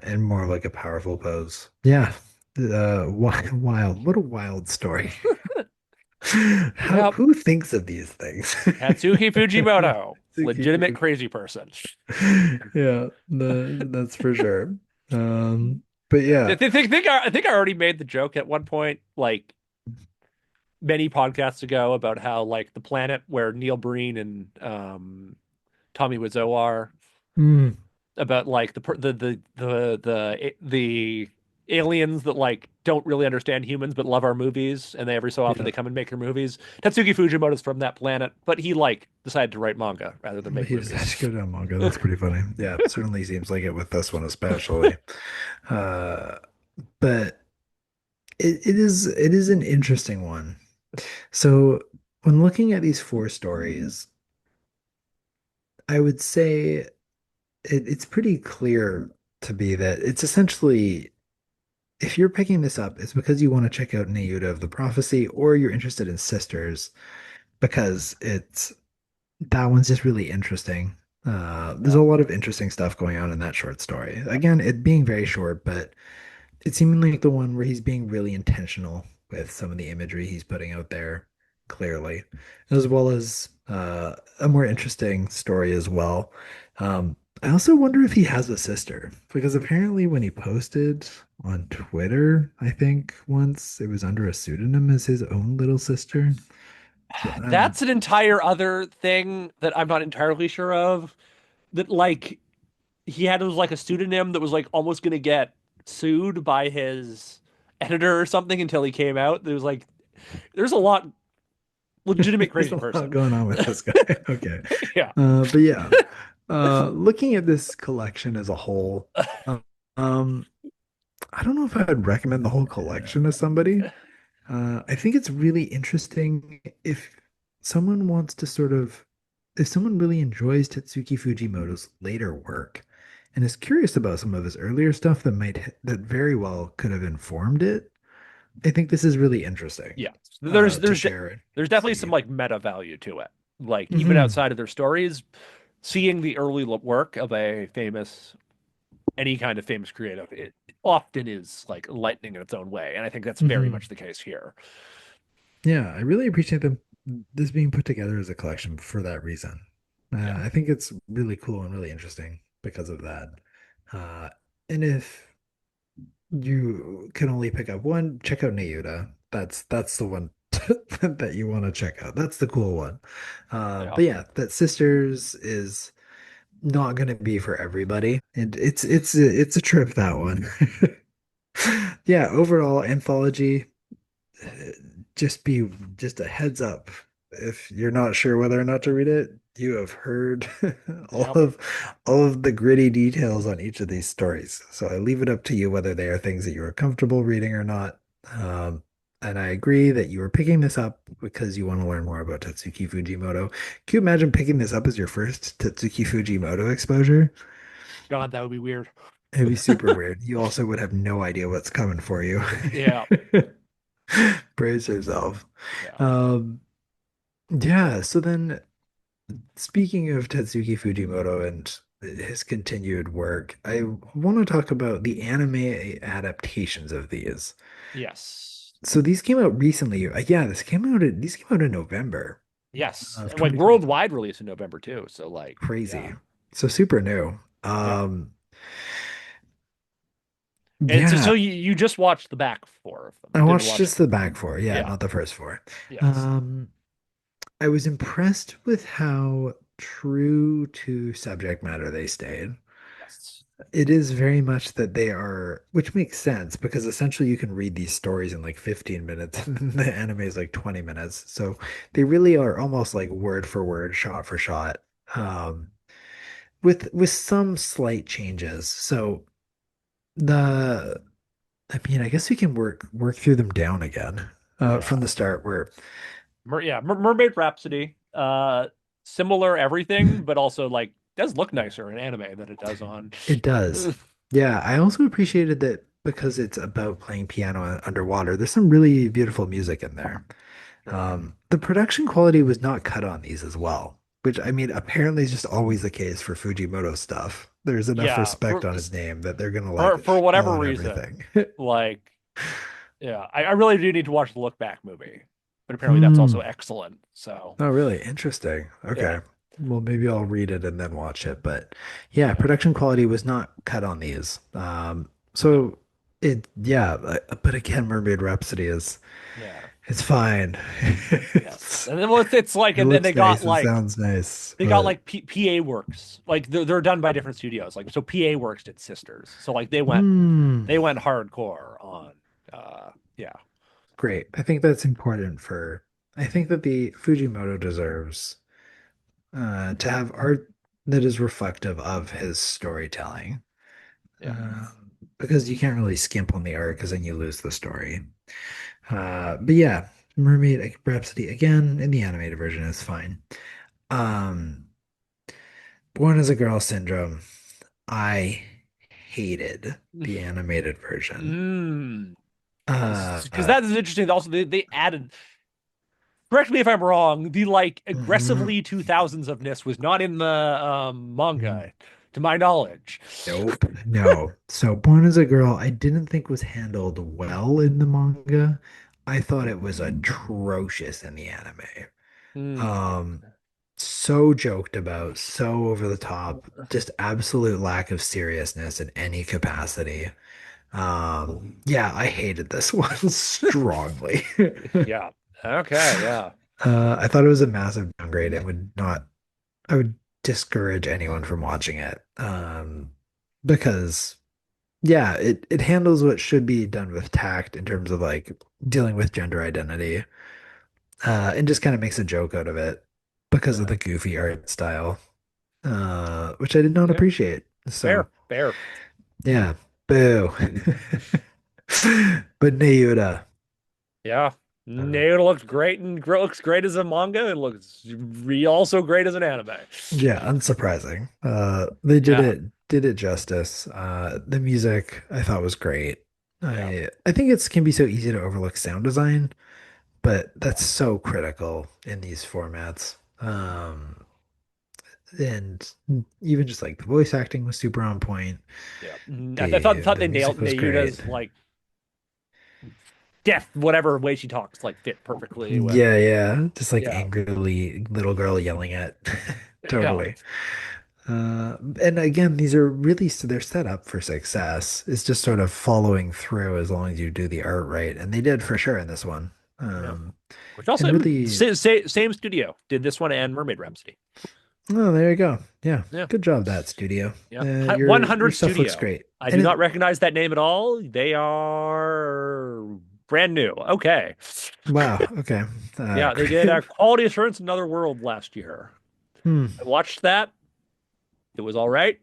and more like a powerful pose. Yeah, wild. What a wild story. How Yep. who thinks of these things? Tatsuki Fujimoto, Suki legitimate food. crazy person. Yeah, that's for sure. But yeah. I think I already made the joke at one point, like many podcasts ago, about how like the planet where Neil Breen and Tommy Wiseau are, Mm, about like the aliens that like don't really understand humans but love our movies, and they every so often yeah. they come and make our movies. Tatsuki Fujimoto's from that planet, but he like decided to write manga rather than But make he decided movies. to go down manga. That's pretty funny. Yeah, certainly seems like it with this one especially. Uh, but it is an interesting one. So when looking at these four stories, I would say it's pretty clear to be that it's essentially if you're picking this up, it's because you want to check out Nayuta of the Prophecy, or you're interested in Sisters because it's that one's just really interesting. There's Yeah. a lot of interesting stuff going on in that short story. Again, it being very short, but it's seemingly like the one where he's being really intentional with some of the imagery he's putting out there, clearly, as well as a more interesting story as well. I also wonder if he has a sister, because apparently when he posted on Twitter, I think once it was under a pseudonym as his own little sister. So That's an entire other thing that I'm not entirely sure of. That like he had, it was like a pseudonym that was like almost gonna get sued by his editor or something until he came out. There was like there's a lot legitimate there's crazy a lot person. going on with this guy. Okay. Yeah. But yeah, looking at this collection as a whole, uh, um, I don't know if I would recommend the whole collection to somebody. I think it's really interesting if someone wants to sort of, if someone really enjoys Tatsuki Fujimoto's later work and is curious about some of his earlier stuff that very well could have informed it. I think this is really interesting Yeah. to share and There's definitely some see. like meta value to it. Like even Hmm. outside of their stories, seeing the early work of a famous any kind of famous creative, it often is like enlightening in its own way. And I think that's very Hmm. much the case here. Yeah, I really appreciate this being put together as a collection for that reason. Yeah. I think it's really cool and really interesting because of that. Uh, and if you can only pick up one, check out Nayuta. That's the one that you want to check out. That's the cool one. Yeah. But yeah, that Sisters is not going to be for everybody, and it's a trip that one. Yeah, overall anthology uh, just a heads up. If you're not sure whether or not to read it, you have heard all Yep. of all of the gritty details on each of these stories. So I leave it up to you whether they are things that you are comfortable reading or not. Um, and I agree that you are picking this up because you want to learn more about Tatsuki Fujimoto. Can you imagine picking this up as your first Tatsuki Fujimoto exposure? God, that would be weird. It'd be super weird. You also would have no idea what's coming for you. Yeah. Brace yourself. Yeah. Um, yeah, so then speaking of Tatsuki Fujimoto and his continued work, I want to talk about the anime adaptations of these. Yes. So these came out recently. Yeah, these came out in November Yes. of And like 2025. worldwide release in November too. So like, yeah. Crazy. So super new. Yeah. And so Yeah, you just watched the back four of them. I You didn't watched watch. just the back four. Yeah, Yeah. not the first four. Yes. Um, I was impressed with how true to subject matter they stayed. Yes. It is very much that they are, which makes sense because essentially you can read these stories in like 15 minutes and the anime is like 20 minutes. So they really are almost like word for word, shot for shot, Yeah. um, with some slight changes. So the, I mean, I guess we can work through them down again Yeah. from the start where Mermaid Rhapsody. Similar everything, but also like does look nicer in anime than it does on. it does. Yeah, I also appreciated that because it's about playing piano underwater. There's some really beautiful music in there. Sure. The production quality was not cut on these as well, which I mean, apparently is just always the case for Fujimoto stuff. There's enough Yeah, respect on his name that they're gonna like for shell whatever on reason, everything. like yeah, I really do need to watch the Look Back movie, but apparently that's also Hmm. excellent. So Oh, really? Interesting. yeah, Okay. Well, maybe I'll read it and then watch it. But yeah, yeah, production quality was not cut on these. no, So yeah, but again, Mermaid Rhapsody is, yeah, it's fine. yeah. It's, And then well, it's like, it and then looks nice. It sounds nice, they got but like PA Works, like they're done by different studios. Like so, PA Works did Sisters, so like hmm. they went hardcore on, yeah, Great. I think that's important for, I think that the Fujimoto deserves to have art that is reflective of his storytelling. yeah, Uh, because you can't really skimp on the art because then you lose the story. But yeah, Mermaid Rhapsody again in the animated version is fine. Um, Born as a Girl Syndrome, I hated the animated version. mm. Because Uh, that is interesting. Also, they added. Correct me if I'm wrong. The like mhm, aggressively 2000s of ness was not in the manga, to my knowledge. nope, no. So Born as a Girl, I didn't think was handled well in the manga. I thought it was atrocious in the anime. Hmm. Um, so joked about, so over the top, just absolute lack of seriousness in any capacity. Yeah, I hated this one strongly. Yeah. Okay. Yeah. I thought it was a massive downgrade and would not, I would discourage anyone from watching it. Because yeah, it handles what should be done with tact in terms of like dealing with gender identity. And just kind of makes a joke out of it because of Yeah. the goofy art style, which I did not Okay. appreciate. So Fair. Fair. yeah, boo. But Nayuda, Yeah. uh, Naoto looks great and looks great as a manga. It looks also great as an anime. yeah, unsurprising. They Yeah. did it justice. The music I thought was great. Yeah. I think it's can be so easy to overlook sound design, but that's so critical in these formats. And even just like the voice acting was super on point. Yeah. I thought The they nailed music was great. Naota's like death, whatever way she talks, like fit perfectly with. Yeah, yeah. Just like Yeah. angrily little girl yelling at Yeah. totally. And again, these are really they're set up for success. It's just sort of following through as long as you do the art right. And they did for sure in this one. Yeah. Which also And really, same studio did this one and Mermaid Rhapsody. oh, there you go. Yeah. Yeah. Good job, that studio. Yeah. Your 100 stuff looks Studio. great. I And do it, not recognize that name at all. They are brand new. Okay. wow, okay. Yeah, they did Great. Quality Assurance Another World last year. Hmm. I watched that. It was all right,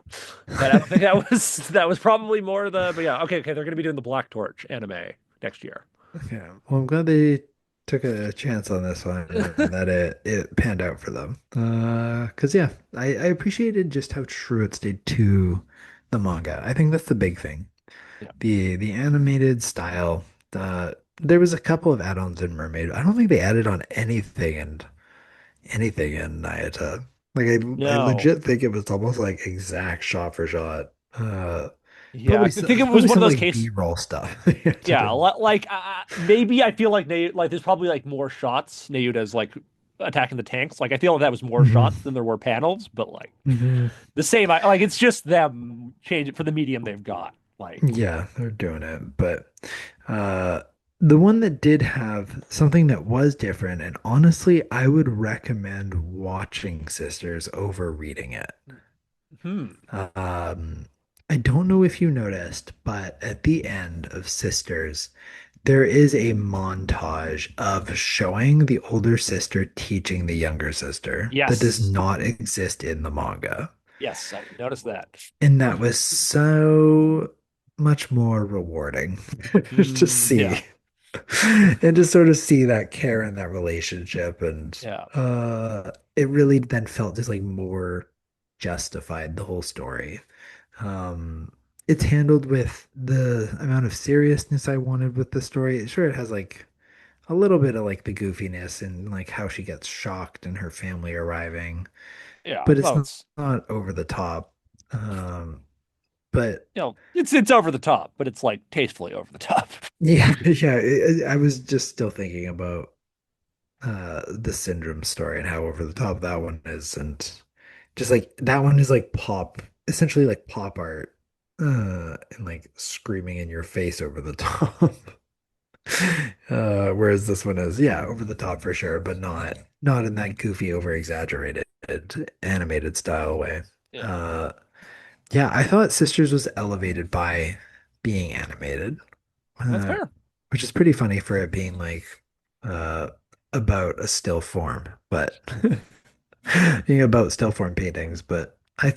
but I don't think that was probably more the but yeah, okay, they're gonna be doing the Black Torch anime next year. Okay. Well, I'm glad they took a chance on this one and that it panned out for them. 'Cause yeah, I appreciated just how true it stayed to the manga. I think that's the big thing. Yeah. The animated style. There was a couple of add-ons in Mermaid. I don't think they added on anything in Nayata. Like I No. legit think it was almost like exact shot for shot. Yeah, I think it was Probably one of some those like cases. B-roll stuff they had to Yeah, do. like maybe I feel like there's probably like more shots Nayuta's like attacking the tanks. Like I feel like that was more Hmm. shots than there were panels, but like Hmm. the same. Like it's just them change it for the medium they've got. Like Yeah, they're doing it. But uh the one that did have something that was different, and honestly, I would recommend watching Sisters over reading it. hmm, Um I don't know if you noticed, but at the end of Sisters, there is a montage of showing the older sister teaching the younger sister that does Yes. not exist in the manga. Yes, I noticed that. And that was so much more rewarding to Yeah. see and to sort of see that care in that relationship. And Yeah. it really then felt just like more justified, the whole story. Um, it's handled with the amount of seriousness I wanted with the story. Sure, it has like a little bit of like the goofiness and like how she gets shocked and her family arriving, Yeah. but it's Well, not, it's not over the top. Um, but it's over the top, but it's like tastefully over the top. yeah, yeah, I was just still thinking about the syndrome story and how over the top that one is, and just like that one is like pop, essentially like pop art, and like screaming in your face over the top. Whereas this one is, yeah, over the top for sure, but not in that goofy, over exaggerated animated style way. Yeah. Uh, yeah, I thought Sisters was elevated by being animated, That's uh, fair. which is pretty funny for it being like uh, about a still form, but being about still form paintings. But I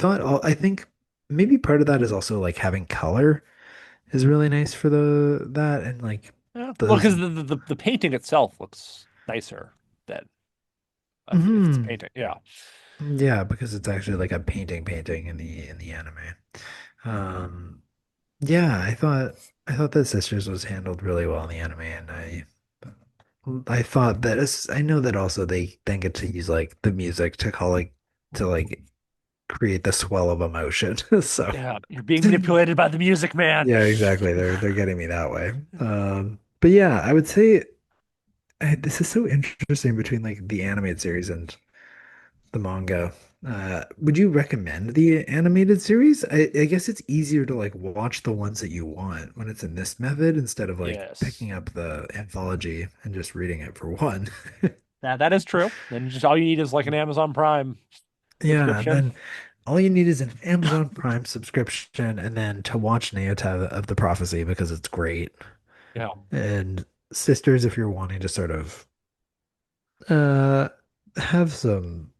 think maybe part of that is also like having color is really nice for the that and like Yeah. Well, those. because the painting itself looks nicer than if it's a Mhm. painting. Yeah. Yeah, because it's actually like a painting in the anime. Um, yeah, I thought that Sisters was handled really well in the anime, and I thought that I know that also they then get to use like the music to call like to like create the swell of emotion. So Yeah. You're being manipulated by the music, man. yeah, exactly. They're getting me that way. But yeah, I would say this is so interesting between like the animated series and the manga. Would you recommend the animated series? I guess it's easier to like watch the ones that you want when it's in this method instead of like Yes. picking up the anthology and just reading it for one. That is true. Then just all you need is like an Amazon Prime Yeah, and subscription. then all you need is an Amazon Prime subscription and then to watch Naota of the Prophecy because it's great. Yeah. And Sisters if you're wanting to sort of uh have some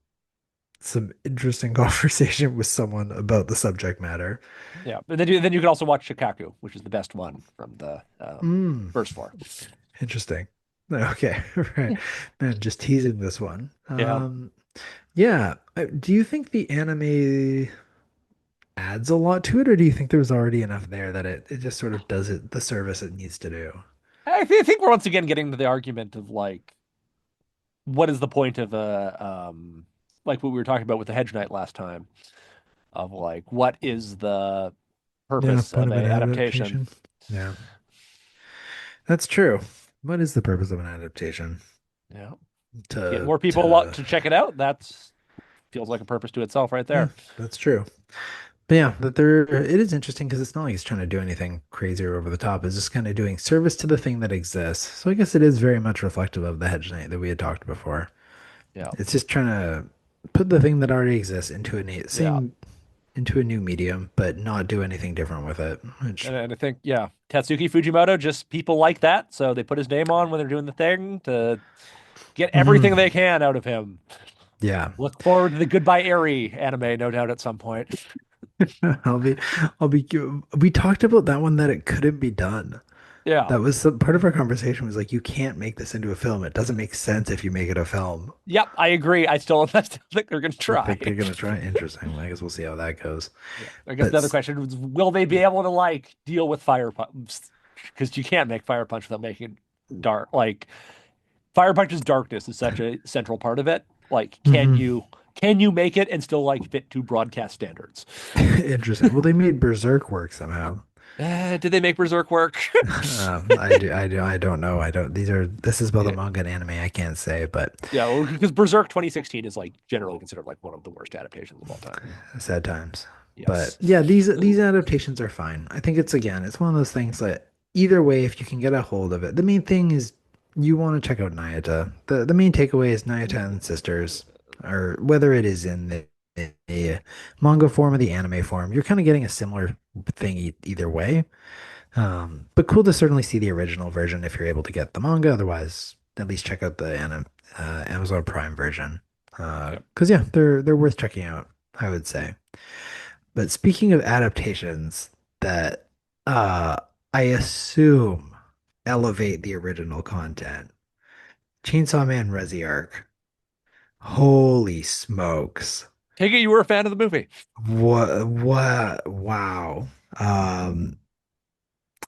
interesting conversation with someone about the subject matter. Yeah. And then you can also watch Shikaku, which is the best one from the Mm, first four. interesting. Okay, right. Man, just teasing this one. Yeah. Yeah. Do you think the anime adds a lot to it, or do you think there's already enough there that it just sort of does it the service it needs to do? I think we're once again getting to the argument of like, what is the point of a like what we were talking about with the Hedge Knight last time, of like, what is the Yeah, purpose point of of an a adaptation? adaptation. Yeah, that's true. What is the purpose of an adaptation? Yeah. Get To more people to to check it out. That's feels like a purpose to itself right yeah, there. that's true. But yeah, that there it is interesting because it's not like it's trying to do anything crazy or over the top. It's just kind of doing service to the thing that exists. So I guess it is very much reflective of the Hedge Knight that we had talked before. Yeah. It's just trying to put the thing that already exists into Yeah. same into a new medium, but not do anything different with it. Which, And I think, yeah, Tatsuki Fujimoto, just people like that. So they put his name on when they're doing the thing to get everything mhm, they can out of him. yeah, Look forward to the Goodbye Eri anime, no doubt, at some point. I'll be, I'll be. We talked about that one that it couldn't be done. Yeah. That was some part of our conversation was like, you can't make this into a film. It doesn't make sense if you make it a film. Yep, I agree. I still think they're going to You try. think they're gonna try? Interesting. Well, I guess we'll see how that goes. Yeah. I guess the other But question was, will they be able to like deal with Fire Punch? Because you can't make Fire Punch without making it dark. Like Fire Punch's darkness is such a central part of it. Like, mhm. can you make it and still like fit to broadcast standards? Interesting. Well, they made Berserk work somehow. Did they make Berserk work? I don't know. I don't. This is both a Yeah, manga and anime. I can't say, but yeah. Well, because Berserk 2016 is like generally considered like one of the worst adaptations of all time. sad times. But Yes. yeah, these adaptations are fine. I think it's one of those things that either way, if you can get a hold of it, the main thing is you want to check out Nayata. The main takeaway is Nayata and Sisters, or whether it is in there. the manga form or the anime form, you're kind of getting a similar thing either way. But cool to certainly see the original version if you're able to get the manga. Otherwise, at least check out the Amazon Prime version. Yeah. Because yeah, they're worth checking out, I would say. But speaking of adaptations that uh I assume elevate the original content, Chainsaw Man Rezi Arc. Holy smokes. Take it you were a fan of the movie. Wow. Um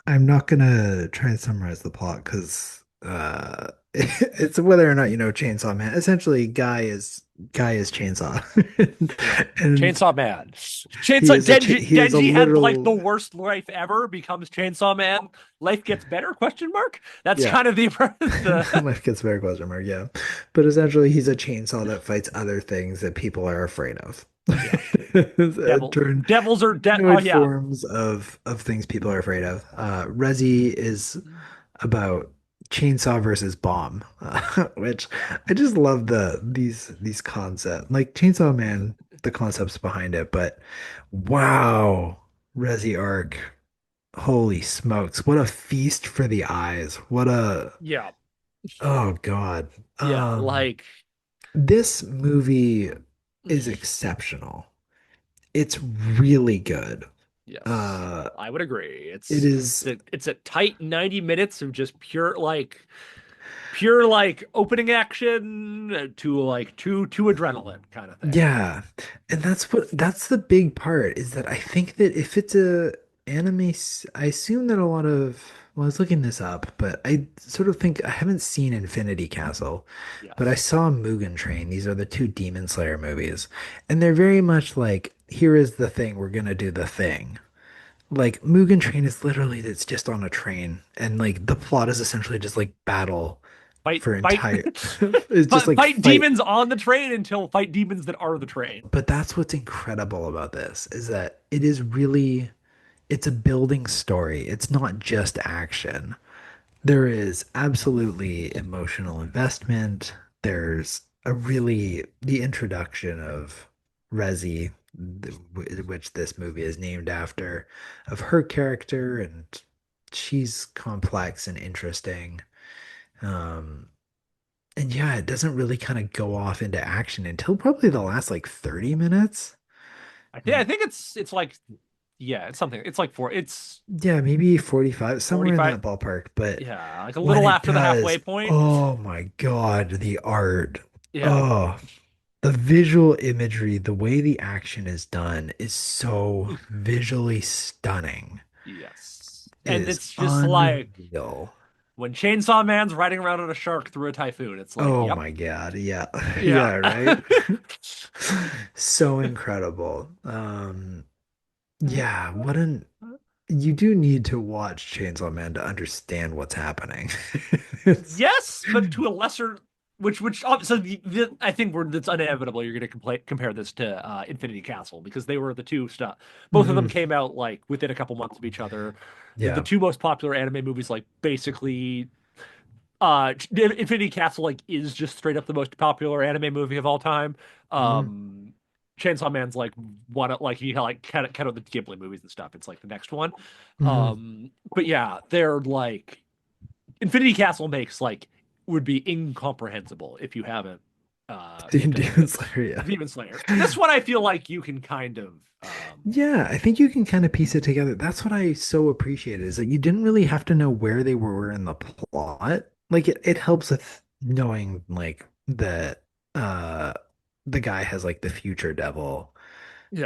I'm not gonna try and summarize the plot because it's whether or not you know Chainsaw Man. Essentially, guy is Chainsaw, Yeah. and Chainsaw Man. he Chainsaw is he is a Denji had like the literal worst life ever, becomes Chainsaw Man. Life gets better? Question mark. That's yeah. kind of the Life gets very question mark, yeah. But essentially, he's a chainsaw that fights other things that people are afraid of. yeah. Devil Turn devils are oh humanoid yeah. forms of things people are afraid of. Resi is about chainsaw versus bomb, which Yeah. I just love these concepts. Like Chainsaw Man, the concepts behind it, but wow, Resi Arc, holy smokes, what a feast for the eyes. What a Yeah. oh God. Yeah. Um, Like this movie is exceptional. It's really good. yes. Uh, I would agree. it is, It's a tight 90 minutes of just pure like opening action to like to adrenaline kind of thing. yeah. And that's the big part is that I think that if it's a anime, I assume that a lot of, well, I was looking this up, but I sort of think I haven't seen Infinity Castle, but I Yes. saw Mugen Train. These are the two Demon Slayer movies, and they're very much like, here is the thing, we're gonna do the thing. Like Mugen Train is literally it's just on a train, and like the plot is essentially just like battle Fight for fight entire. It's just like fight fight. demons on the train until fight demons that are the train. But that's what's incredible about this is that it is really it's a building story. It's not just action. There is absolutely emotional investment. There's a really the introduction of Rezi, which this movie is named after, of her character, and she's complex and interesting. Um, and yeah, it doesn't really kind of go off into action until probably the last like 30 minutes. I think it's like yeah, it's something. It's like it's Yeah, maybe 45, somewhere in 45. that ballpark. But Yeah, like a when little it after the halfway does, point. oh my God, the art. Yeah. Oh, the visual imagery, the way the action is done is so visually stunning. Yes. It And is it's just like unreal. when Chainsaw Man's riding around on a shark through a typhoon. It's like, Oh yep. my God. Yeah. Yeah. Yeah, right. So incredible. Yeah, what an you do need to watch Chainsaw Man to understand what's happening. It's Yes, but to a lesser, which so I think that's inevitable. You're going to compare this to Infinity Castle because they were the two stuff. Both of them Mhm. came out like within a couple months of each other. The Yeah. two most popular anime movies, like basically, Infinity Castle like is just straight up the most popular anime movie of all time. Mhm. Um, Chainsaw Man's like one of like you like kind of the Ghibli movies and stuff. It's like the next one. Mhm. But yeah, they're like Infinity Castle makes like would be incomprehensible if you haven't Demon picked up Demon Slayer, yeah. Demon Slayer. This one I feel like you can kind of Yeah, I think you can kind of piece it together. That's what I so appreciated is that you didn't really have to know where they were in the plot. Like it helps with knowing like that uh the guy has like the future devil.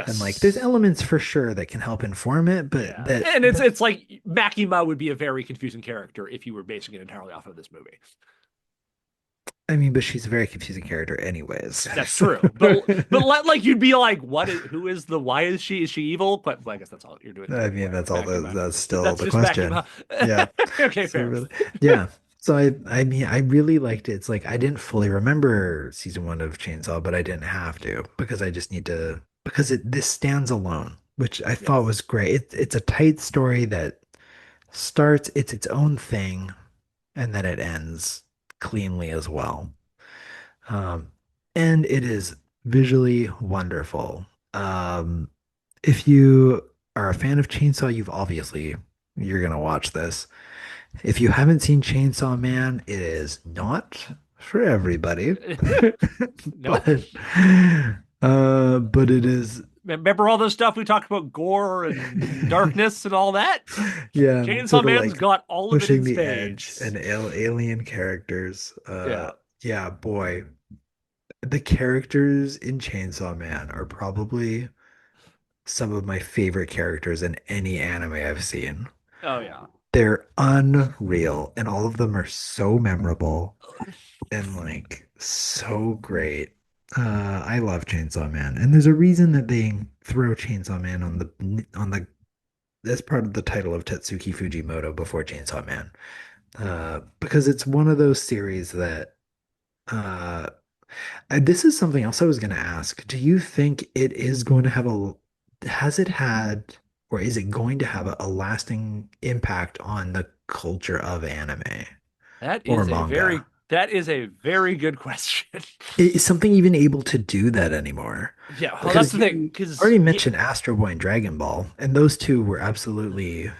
And like there's yes. elements for sure that can help inform it, but Yeah. that And it's like Makima would be a very confusing character if you were basing it entirely off of this movie. I mean, but she's a very confusing character anyways. That's So true. But like you'd be like, what is who is the why is she evil? But well, I guess that's all you're doing I with mean, like that's all Makima. that's still That's the just question. Makima. Yeah. Okay, So fair. really, yeah. So I mean, I really liked it. It's like I didn't fully remember season one of Chainsaw, but I didn't have to because I just need to because this stands alone, which I thought Yes. was great. It's a tight story that starts, it's its own thing, and then it ends cleanly as well. Um, and it is. visually wonderful. Um, if you are a fan of Chainsaw, you're gonna watch this. If you haven't seen Chainsaw Man, it is not for everybody. Nope. But but it is, Remember all those stuff we talked about, gore and darkness and all that? yeah, and Chainsaw sort of Man's like got all of it pushing in the edge spades. and alien characters. Yeah. Yeah, boy. The characters in Chainsaw Man are probably some of my favorite characters in any anime I've seen. Oh yeah. They're unreal, and all of them are so memorable and like so great. I love Chainsaw Man, and there's a reason that they throw Chainsaw Man on the as part of the title of Tatsuki Fujimoto before Chainsaw Man, because it's one of those series that uh, this is something else I was going to ask. Do you think it is going to have has it had, or is it going to have a lasting impact on the culture of anime or manga? That is a very good question. Is something even able to do that anymore? Yeah, well, that's Because the thing. you Because already yeah, mentioned Astro Boy and Dragon Ball, and those two were absolutely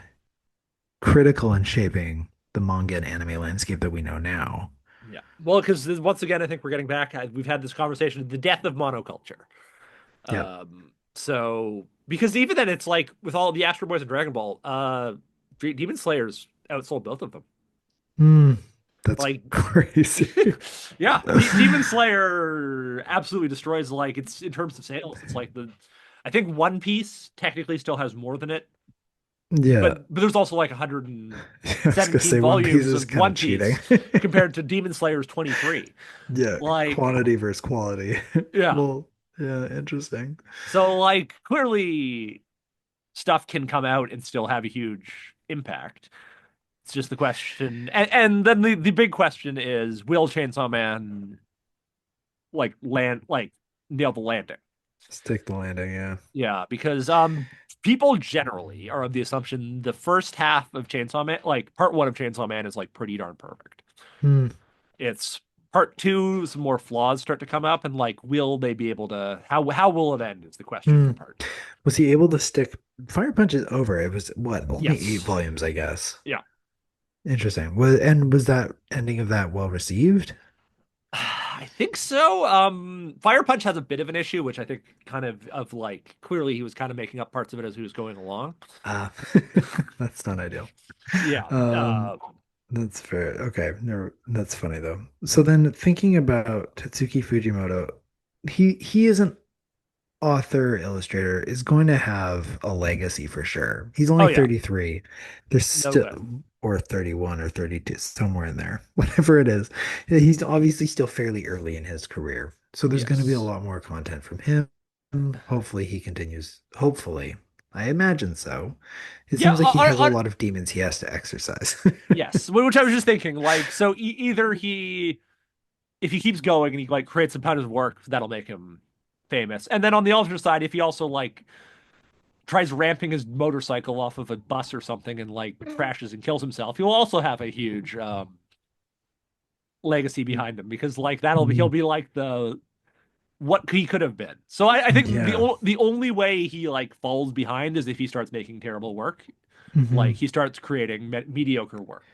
critical in shaping the manga and anime landscape that we know now. yeah. Well, because once again, I think we're getting back. We've had this conversation, the death of monoculture. Yep. So because even then, it's like with all the Astro Boys and Dragon Ball, Demon Slayers outsold both of them. Hmm. That's Like, crazy. yeah, Demon Slayer absolutely destroys. Like, it's in terms of sales, it's like I think One Piece technically still has more than it, Yeah. but there's also like I was gonna 117 say One Piece volumes is of kind of One cheating. Piece compared to Demon Slayer's 23. Yeah, Like, quantity versus quality. yeah. Well, yeah, interesting. So like clearly stuff can come out and still have a huge impact. It's just the question, and then the big question is, will Chainsaw Man like nail the landing? Stick the landing, yeah. Yeah, because people generally are of the assumption the first half of Chainsaw Man, like part one of Chainsaw Man, is like pretty darn perfect. Hmm. It's part two, some more flaws start to come up, and like, will they be able to? How will it end? Is the question Hmm. for part two. Was he able to stick Fire Punch is over? It was what, only eight Yes. volumes, I guess. Yeah. Interesting. Was that ending of that well received? I think so. Fire Punch has a bit of an issue, which I think kind of like clearly he was kind of making up parts of it as he was going along. Uh that's not ideal. Yeah. Um, that's fair. Okay, no, that's funny though. So then thinking about Tatsuki Fujimoto, he isn't author, illustrator is going to have a legacy for sure. He's Oh only yeah. 33. There's No still, doubt. or 31 or 32, somewhere in there, whatever it is. He's obviously still fairly early in his career. So there's going to be a Yes. lot more content from him. Hopefully he continues. Hopefully. I imagine so. It Yeah. seems like he has a lot of demons he has to exercise. Yes. Which I was just thinking, like, so either if he keeps going and he like creates a ton of work, that'll make him famous. And then on the alternate side, if he also like tries ramping his motorcycle off of a bus or something and like crashes and kills himself, he'll also have a huge legacy behind him because like he'll Mm, be like the what he could have been. So I think yeah. the only way he like falls behind is if he starts making terrible work, Hmm. like he starts creating mediocre work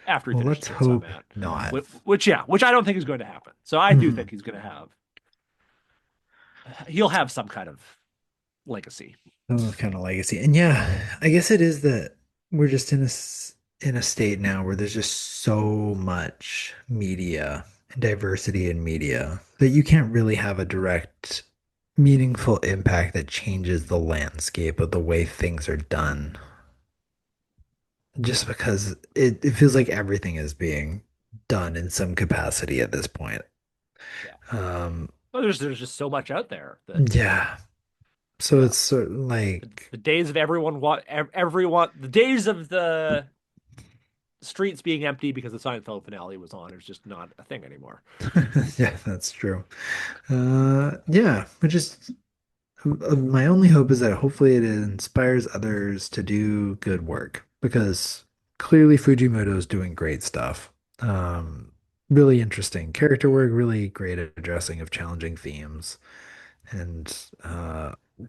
after he Well, finishes let's Chainsaw hope Man, not. which I don't think is going to happen. So I do think Mhm. he'll have some kind of legacy. Some kind of legacy. And yeah, I guess it is that we're just in a state now where there's just so much media and diversity in media that you can't really have a direct, meaningful impact that changes the landscape of the way things are done. Just because it feels like everything is being done in some capacity at this point. Yeah. Um, Well, there's just so much out there that yeah. So yeah. it's sort of like The days of everyone the days of the streets being empty because the Seinfeld finale was on is just not a thing anymore. yeah, that's true. Yeah, which is my only hope is that hopefully it inspires others to do good work because clearly Fujimoto is doing great stuff. Really interesting character work, really great at addressing of challenging themes. and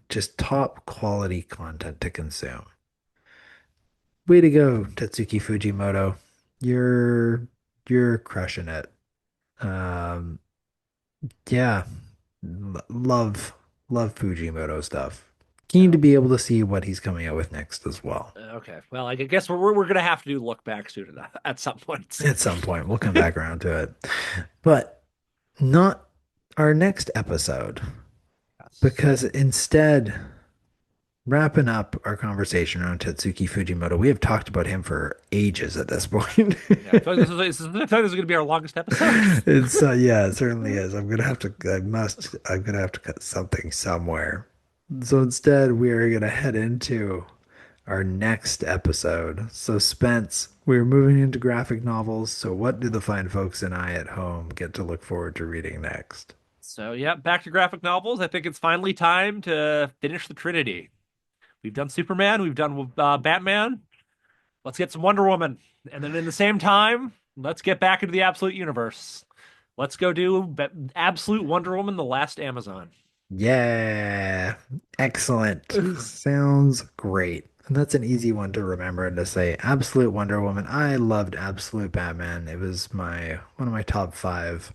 just top quality content to consume. Way to go, Tatsuki Fujimoto. You're you're crushing it. Um, yeah, love love Fujimoto stuff. Keen Yeah. to be able to see what he's coming out with next as well. Okay. Well, I guess we're gonna have to do look back soon at some point. At some point, we'll come back around to it, but not our next episode, Yes. because instead, wrapping up our conversation around Tatsuki Fujimoto, we have talked about him for ages at this point. Yeah. I feel like I feel like this is gonna be our longest episode. It's yeah, it certainly is. I'm gonna have to cut something somewhere. So instead, we are gonna head into our next episode. So Spence, we're moving into graphic novels. So what do the fine folks and I at home get to look forward to reading next? So yeah, back to graphic novels. I think it's finally time to finish the Trinity. We've done Superman, we've done Batman. Let's get some Wonder Woman, and then in the same time, let's get back into the Absolute Universe. Let's go do Absolute Wonder Woman: The Last Amazon. Yeah, excellent. Sounds great. And that's an easy one to remember and to say. Absolute Wonder Woman. I loved Absolute Batman. It was my one of my top five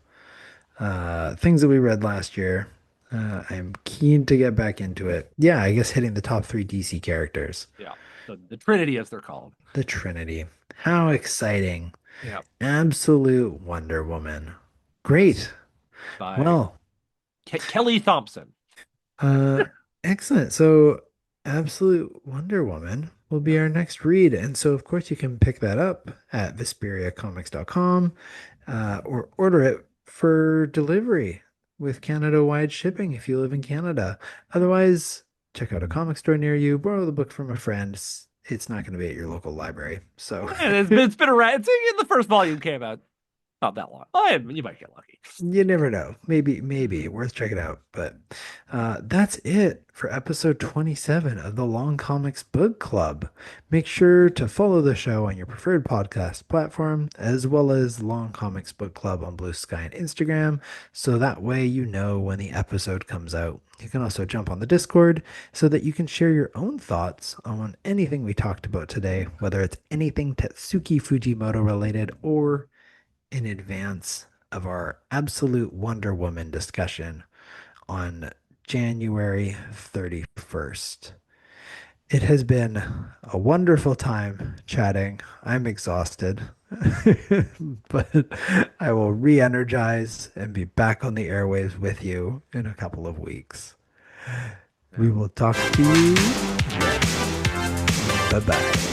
things that we read last year. I'm keen to get back into it. Yeah, I guess hitting the top three DC characters. Yeah, the Trinity, as they're called. The Trinity. How exciting. Yeah, Absolute Wonder Woman. yes, Great. by Well, Kelly Thompson. Uh, excellent. So, Absolute Wonder Woman will be Yep. our next read. And so, of course, you can pick that up at VesperiaComics.com or order it for delivery with Canada-wide shipping if you live in Canada. Otherwise, check out a comic store near you, borrow the book from a friend. It's not going to be at your local library. So, And it's been around. The first volume came out not that long. Oh, yeah, you might get lucky. you never know. Maybe worth checking out. But that's it for episode 27 of the Long Comics Book Club. Make sure to follow the show on your preferred podcast platform, as well as Long Comics Book Club on Blue Sky and Instagram, so that way you know when the episode comes out. You can also jump on the Discord so that you can share your own thoughts on anything we talked about today, whether it's anything Tatsuki Fujimoto related or in advance of our Absolute Wonder Woman discussion on January 31st. It has been a wonderful time chatting. I'm exhausted, but I will re energize and be back on the airwaves with you in a couple of weeks. We Yeah. will talk to you then. Bye bye.